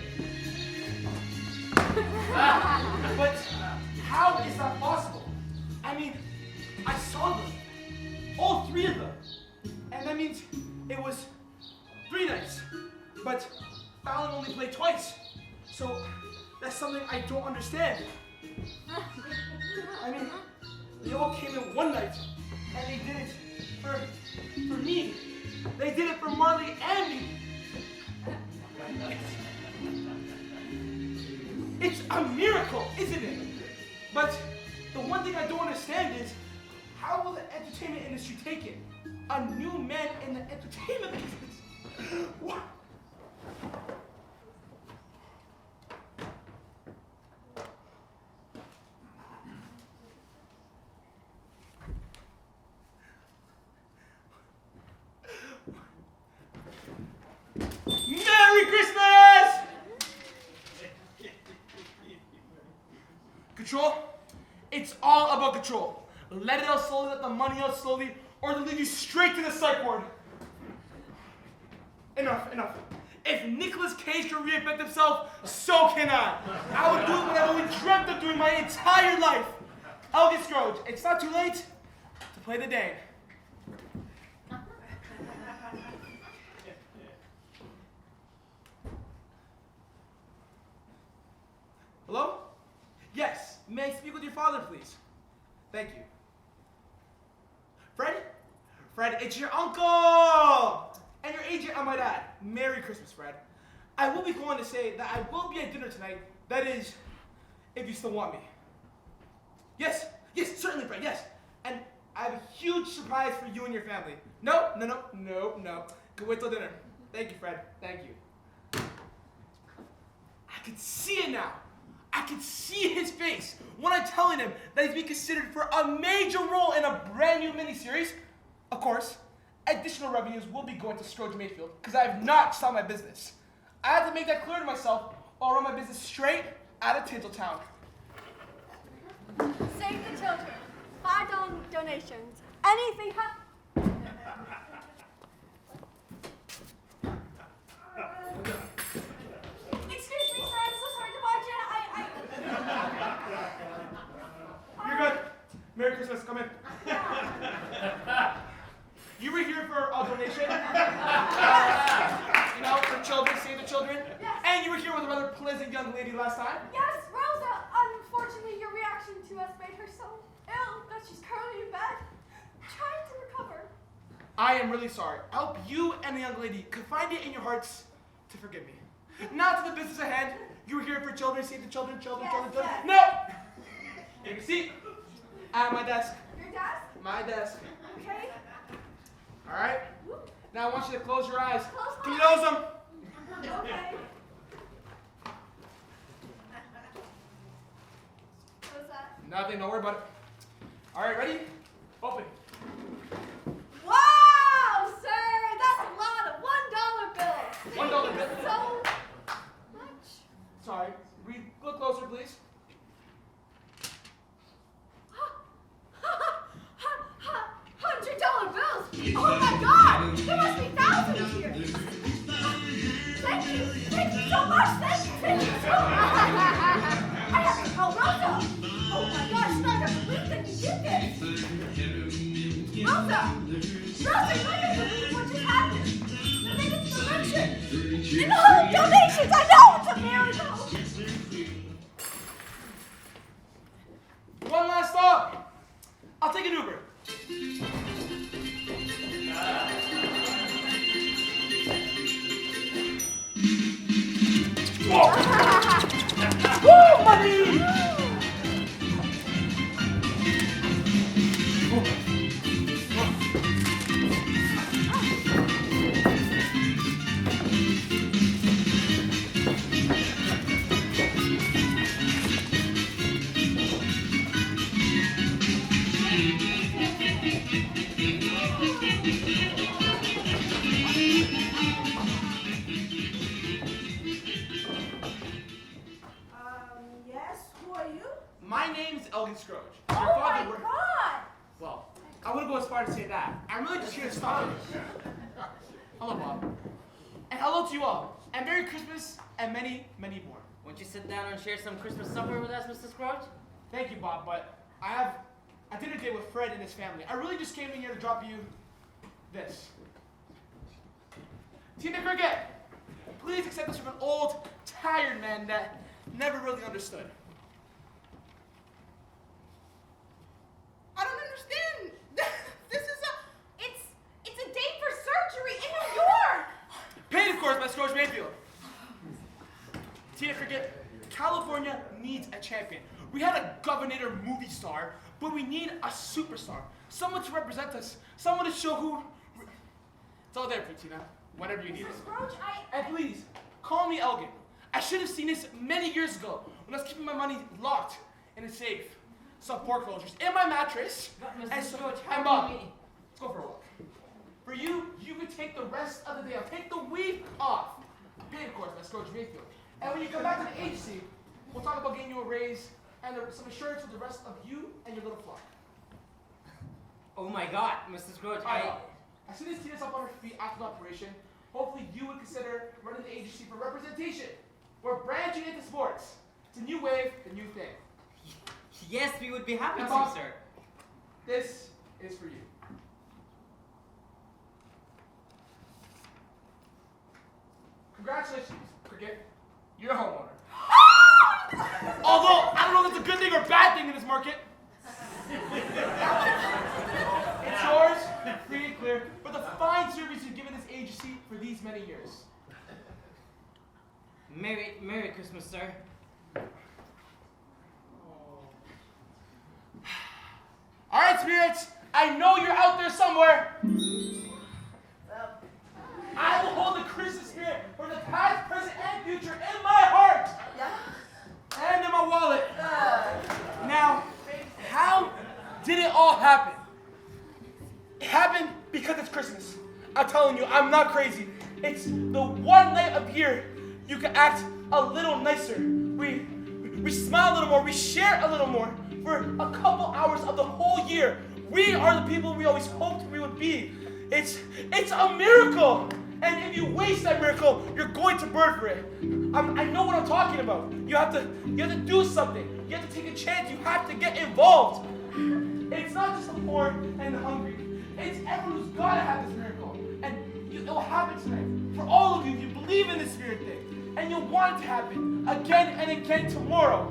But how is that possible? I mean, I saw them. All 3 of them. And that means it was 3 nights. But Fallon only played twice. So that's something I don't understand. I mean, they all came in one night. And they did it for me. They did it for Marley and me. It's a miracle, isn't it? But the one thing I don't understand is, how will the entertainment industry take it? A new man in the entertainment business. What? Merry Christmas! Control? It's all about control. Let it out slowly, let the money out slowly, or they'll lead you straight to the psych ward. Enough. If Nicolas Cage can reinvent himself, so can I. I will do what I've only dreamt of doing my entire life. Elgin Scrooge, it's not too late to play the Dane. Hello? Yes, may I speak with your father, please? Thank you. Fred? Fred, it's your uncle! And your agent, I might add. Merry Christmas, Fred. I will be going to say that I will be at dinner tonight. That is, if you still want me. Yes, certainly, Fred, yes. And I have a huge surprise for you and your family. No. Go wait till dinner. Thank you, Fred. Thank you. I can see it now. I can see his face when I'm telling him that he's being considered for a major role in a brand new miniseries. Of course, additional revenues will be going to Scrooge Mayfield because I have not sold my business. I have to make that clear to myself or I'll run my business straight out of Tinseltown. Save the children. Buy donations. Anything Excuse me, sir. I'm so sorry to barge in. You're good. Merry Christmas. Come in. You were here for a donation? You know, for children, save the children? Yes. And you were here with a rather pleasant young lady last time? Yes, Rosa. Unfortunately, your reaction to us made her so ill that she's currently in bed, trying to recover. I am really sorry. I hope you and the young lady can find it in your hearts to forgive me. Now to the business at hand. You were here for children, save the children. Yes. No! Take a seat. At my desk. Your desk? My desk. Okay. All right? Now I want you to close your eyes. Close my Close them. Okay. What was that? Nothing, don't worry about it. All right, ready? Open. Wow, sir! That's a lot of $1 bills. $1 Thank you bill. so much. Sorry. Read a little closer, please. $100 bills. Oh my God! There must be thousands here. Thank you so much. Thank you so much. I have to call Rosa. Oh my gosh, I can't believe that you did this. Rosa, you can't believe what just happened. The biggest donation in the whole donations. I know it's a miracle. One last stop. I'll take an Uber. Woo, money! Yes, who are you? My name's Elgin Scrooge. Oh Your father my worked- God! Well, I wouldn't go as far to say that. I'm really just here to stop you. Hello, Bob. And hello to you all. And Merry Christmas and many, many more. Won't you sit down and share some Christmas supper with us, Mr. Scrooge? Thank you, Bob, but I have a dinner date with Fred and his family. I really just came in here to drop you this. Tina Cricket, please accept this from an old, tired man that never really understood. I don't understand. This is It's a date for surgery in New York. Paid, of course, by Scrooge Mayfield. Tina Cricket, California needs a champion. We had a governor movie star, but we need a superstar. Someone to represent us. Someone to show who... It's all there for you, Tina. Whenever you need it. Scrooge, And please, call me Elgin. I should have seen this many years ago when I was keeping my money locked in a safe. Some foreclosures in my mattress. But Mr. And Scrooge, and how Bob, do we... let's go for a walk. For you, you could take the rest of the day off. Take the week off. Paid, of course, by Scrooge Mayfield. And when you come back to the agency, we'll talk about getting you a raise and some insurance for the rest of you and your little flock. Oh my God, Mr. Scrooge, As soon as Tina's up on her feet after the operation, hopefully you would consider running the agency for representation. We're branching into sports. It's a new wave, a new thing. Yes, we would be happy And to, Bob, sir. This is for you. Congratulations, Cricket. You're a homeowner. Although, I don't know if that's a good thing or bad thing in this market. these many years. Merry Christmas, sir. All right, spirits, I know you're out there somewhere. I will hold the Christmas spirit for the past, present, and future in my heart. And in my wallet. Now, how did it all happen? It happened because it's Christmas. I'm telling you, I'm not crazy. It's the one night of year you can act a little nicer. We smile a little more, we share a little more. For a couple hours of the whole year, we are the people we always hoped we would be. It's a miracle. And if you waste that miracle, you're going to burn for it. I know what I'm talking about. You have to do something. You have to take a chance. You have to get involved. It's not just the poor and the hungry. It's everyone who's got to have this miracle. And it will happen tonight. For all of you, if you believe in the spirit thing. And you want it to happen again and again tomorrow.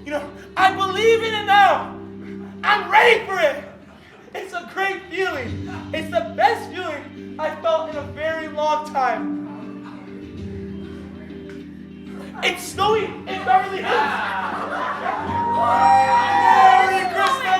You know, I believe in it now. I'm ready for it. It's a great feeling. It's the best feeling I've felt in a very long time. It's snowing in Beverly Hills. Merry Christmas!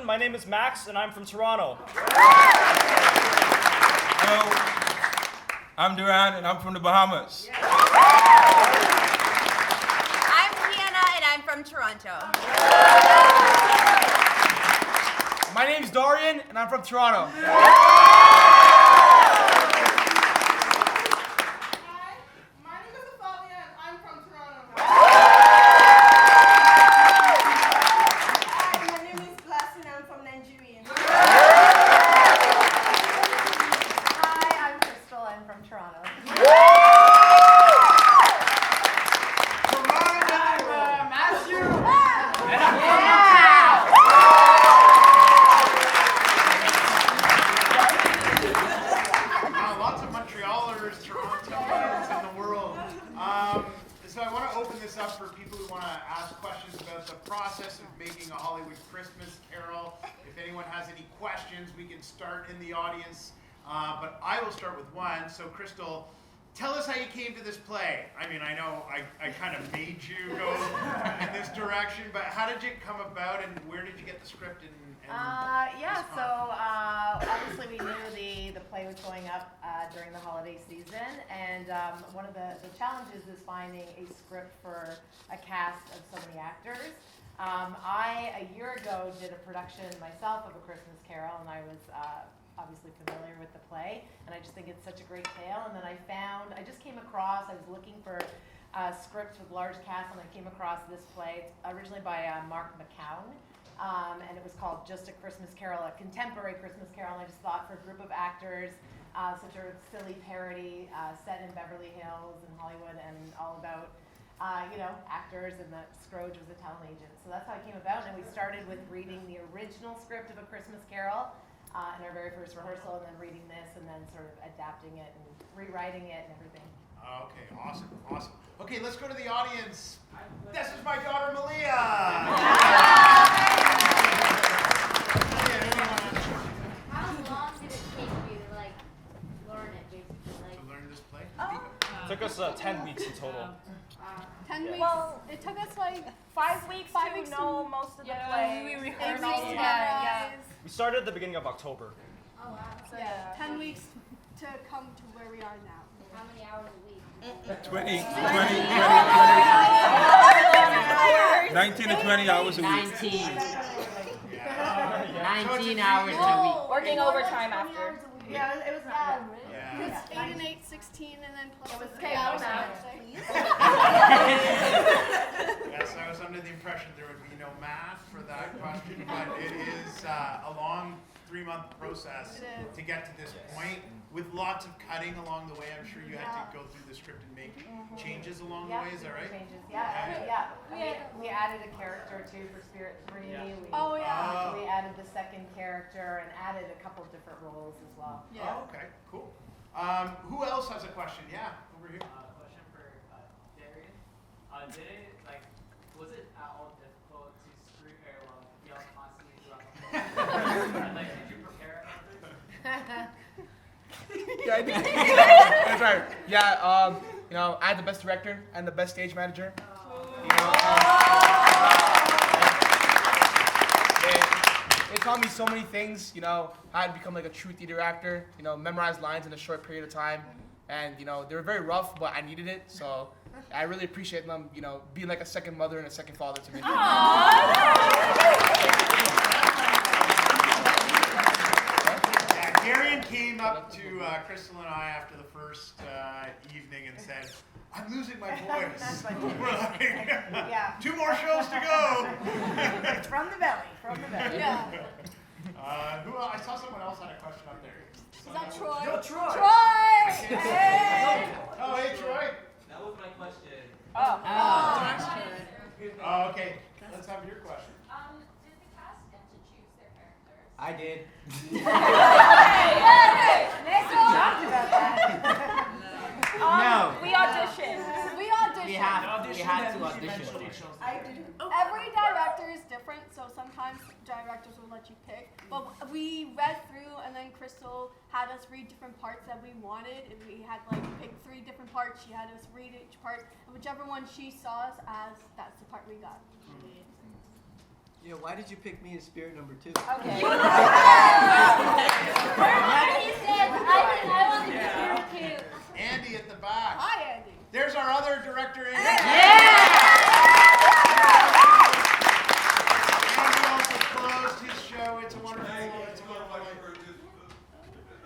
My name is Max, and I'm from Toronto. Hello, I'm Duran, and I'm from the Bahamas. I'm Tiana, and I'm from Toronto. My name's Dorian, and I'm from Toronto. My name is Athalia, and I'm questions. We can start in the audience, but I will start with one. So, Crystal, tell us how you came to this play. I mean, I know I kind of made you go in this direction, but how did it come about, and where did you get the script? Obviously we knew the play was going up during the holiday season, and one of the challenges is finding a script for a cast of so many actors. I, a year ago, did a production myself of A Christmas Carol, and I was obviously familiar with the play, and I just think it's such a great tale. And then I just came across, I was looking for scripts with large casts, and I came across this play. It's originally by Mark McCown, and it was called Just a Christmas Carol, a contemporary Christmas Carol. And I just thought for a group of actors, such a silly parody set in Beverly Hills and Hollywood, and all about actors, and that Scrooge was a talent agent. So that's how it came about, and we started with reading the original script of A Christmas Carol in our very first rehearsal, and then reading this, and then sort of adapting it and rewriting it and everything. Okay, awesome. Okay, let's go to the audience. This is my daughter, Malia. How long did it take you to learn it, basically? To learn this play? It took us 10 weeks in total. 10 weeks. Well, it took us like 5 weeks to know most of the play. We Eight rehearsed weeks to memorize. We started at the beginning of October. Oh, wow. So 10 weeks to come to where we are now. How many hours a week? 19 to 20 hours a week. 19. 19 hours in a week. Working overtime after. Yeah, it was not bad. Because 8 and 8, 16, and then plus It was the okay, 3 hours. Yes, I was under the impression there would be no math for that question, but it is a long 3-month process to get to this point with lots of cutting along the way. I'm sure you had to go through the script and make changes along the way. Is that right? Changes. Yeah. We added a character too for Spirit 3. Yeah. We added the second character and added a couple different roles as well. Yeah. Oh, okay, cool. Who else has a question? Yeah, over here. Question for Darian. Was it at all difficult to scream or yell constantly throughout the whole and did you prepare anything? Yeah, I did. That's right. Yeah, I had the best director and the best stage manager. It taught me so many things, how to become a true theater actor, memorize lines in a short period of time. And, they were very rough, but I needed it. So I really appreciate them, being like a second mother and a second father to me. Darian came up to Crystal and I after the first evening and said, "I'm losing my voice." We're like, Yeah. 2 more shows to go. From the belly. Yeah. Who else? I saw someone else had a question up there. Is that Troy? Yo, Troy. Troy! Hey! Oh, hey, Troy. That was my question. Oh, okay. Let's have your question. Did the cast get to choose their characters? I did. Nick talked about that. No. We auditioned. We auditioned. We had to audition. Every director is different, so sometimes directors will let you pick. But we read through, and then Crystal had us read different parts that we wanted. And we had picked 3 different parts. She had us read each part, and whichever one she saw us as, that's the part we got. Yeah, why did you pick me as Spirit number 2? Okay. He said, I wanted to be cute. Andy at the back. Hi, Andy. There's our other director, Andy. Andy also closed his show. It's a wonderful.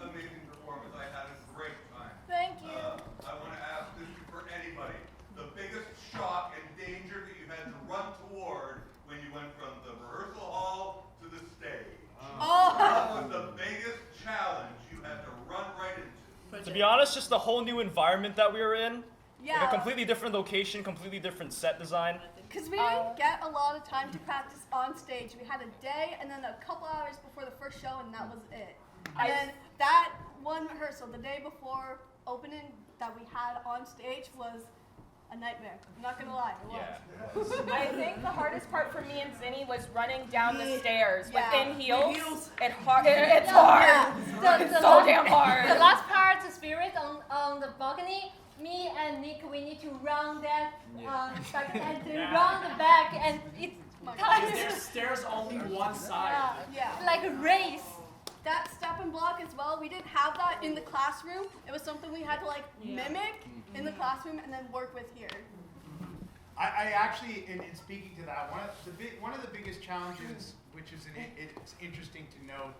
Amazing performance. I had a great time. Thank you. I want to ask this for anybody. The biggest shock and danger that you had to run toward when you went from the rehearsal hall to the stage. What was the biggest challenge you had to run right into? To be honest, just the whole new environment that we were in. Yeah. A completely different location, completely different set design. Because we didn't get a lot of time to practice on stage. We had a day and then a couple hours before the first show, and that was it. And then that one rehearsal, the day before opening that we had on stage, was a nightmare. I'm not gonna lie, it was. I think the hardest part for me and Zinni was running down the stairs Yeah. within heels. heels. It's hard. It's so damn hard. The last part, the spirit on the balcony, me and Nick, we need to run that back and to run the back, and it's Because there's stairs only one side. Yeah. like a race. That step and block as well, we didn't have that in the classroom. It was something we had to like mimic in the classroom and then work with here. I actually, in speaking to that, one of the biggest challenges, which is it's interesting to note,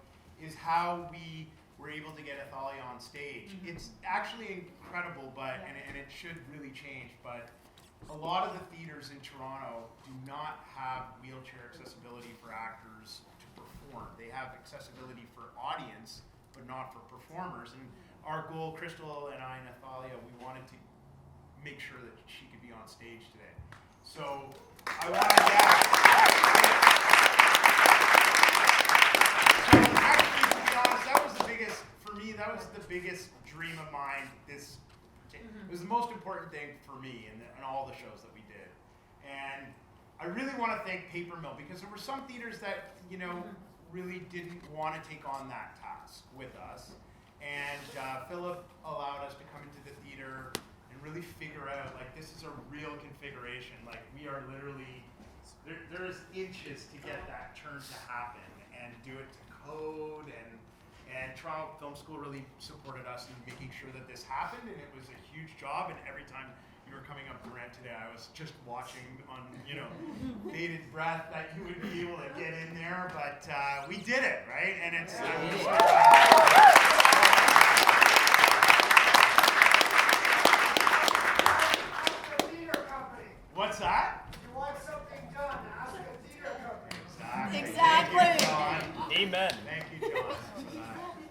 is how we were able to get Athalia on stage. It's actually incredible, and it should really change, but a lot of the theaters in Toronto do not have wheelchair accessibility for actors to perform. They have accessibility for audience, but not for performers. And our goal, Crystal and I and Athalia, we wanted to make sure that she could be on stage today. So I want to So actually, to be honest, that was the biggest, for me, that was the biggest dream of mine. It was the most important thing for me in all the shows that we did. And I really want to thank Paper Mill, because there were some theaters that, really didn't want to take on that task with us. And Philip allowed us to come into the theater and really figure out, like, this is a real configuration. Like, we are literally, there's inches to get that turn to happen and do it to code. And Toronto Film School really supported us in making sure that this happened, and it was a huge job. And every time you were coming up to rent today, I was just watching on, bated breath that you would be able to get in there. But we did it, right? And it's. What's that? You want something done, ask a theater company. Exactly. Thank you, John. Amen. Thank you, John,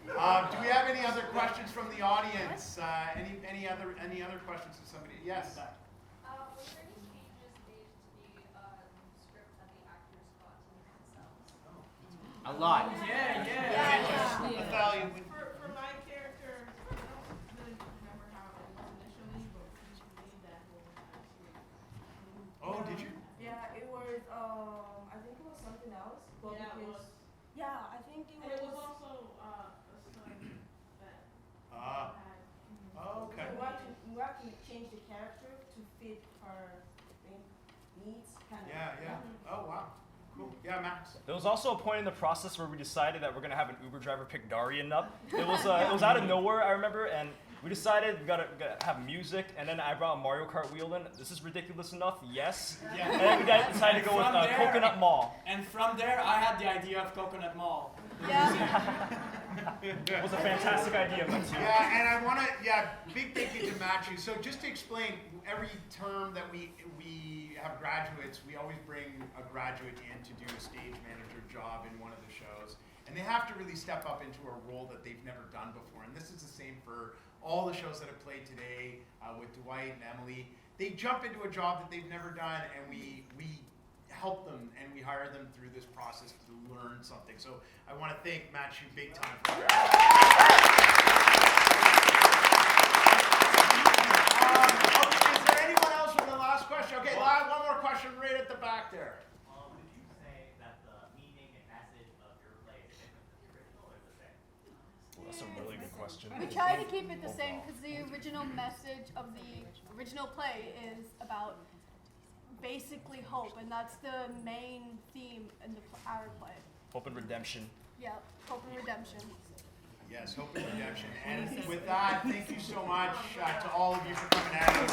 for that. Do we have any other questions from the audience? Any other questions of somebody? Yes. Was there any changes made to the script that the actors got to make themselves? A lot. Yeah. Athalia, For my character, I don't really remember how it was initially, but we made that whole entire Oh, did you? Yeah, it was, I think it was something else. But Yeah, it because, was. yeah, I think it And was. it was also a son that Ah. had. Oh, okay. We had to change the character to fit her needs, kind of. Yeah. Oh, wow. Cool. Yeah, Max. There was also a point in the process where we decided that we're gonna have an Uber driver pick Darian up. It was out of nowhere, I remember, and we decided we gotta have music, and then I brought a Mario Kart wheel in. This is ridiculous enough, yes. Yeah. And then we decided to go with From there- Coconut Mall. And from there, I had the idea of Coconut Mall. It was a fantastic idea, but Yeah, and I want to, big thank you to Matthew. So just to explain, every term that we have graduates, we always bring a graduate in to do a stage manager job in one of the shows. And they have to really step up into a role that they've never done before. And this is the same for all the shows that have played today with Dwight and Emily. They jump into a job that they've never done, and we help them and we hire them through this process to learn something. So I want to thank Matthew big time for that. Is there anyone else with the last question? Okay, one more question right at the back there. Would you say that the meaning and message of your play is different than the original or the same? Well, that's a really good question. We try to keep it the same because the original message of the original play is about basically hope, and that's the main theme in our play. Hope and redemption. Yep, hope and redemption. Yes, hope and redemption. And with that, thank you so much to all of you for coming out.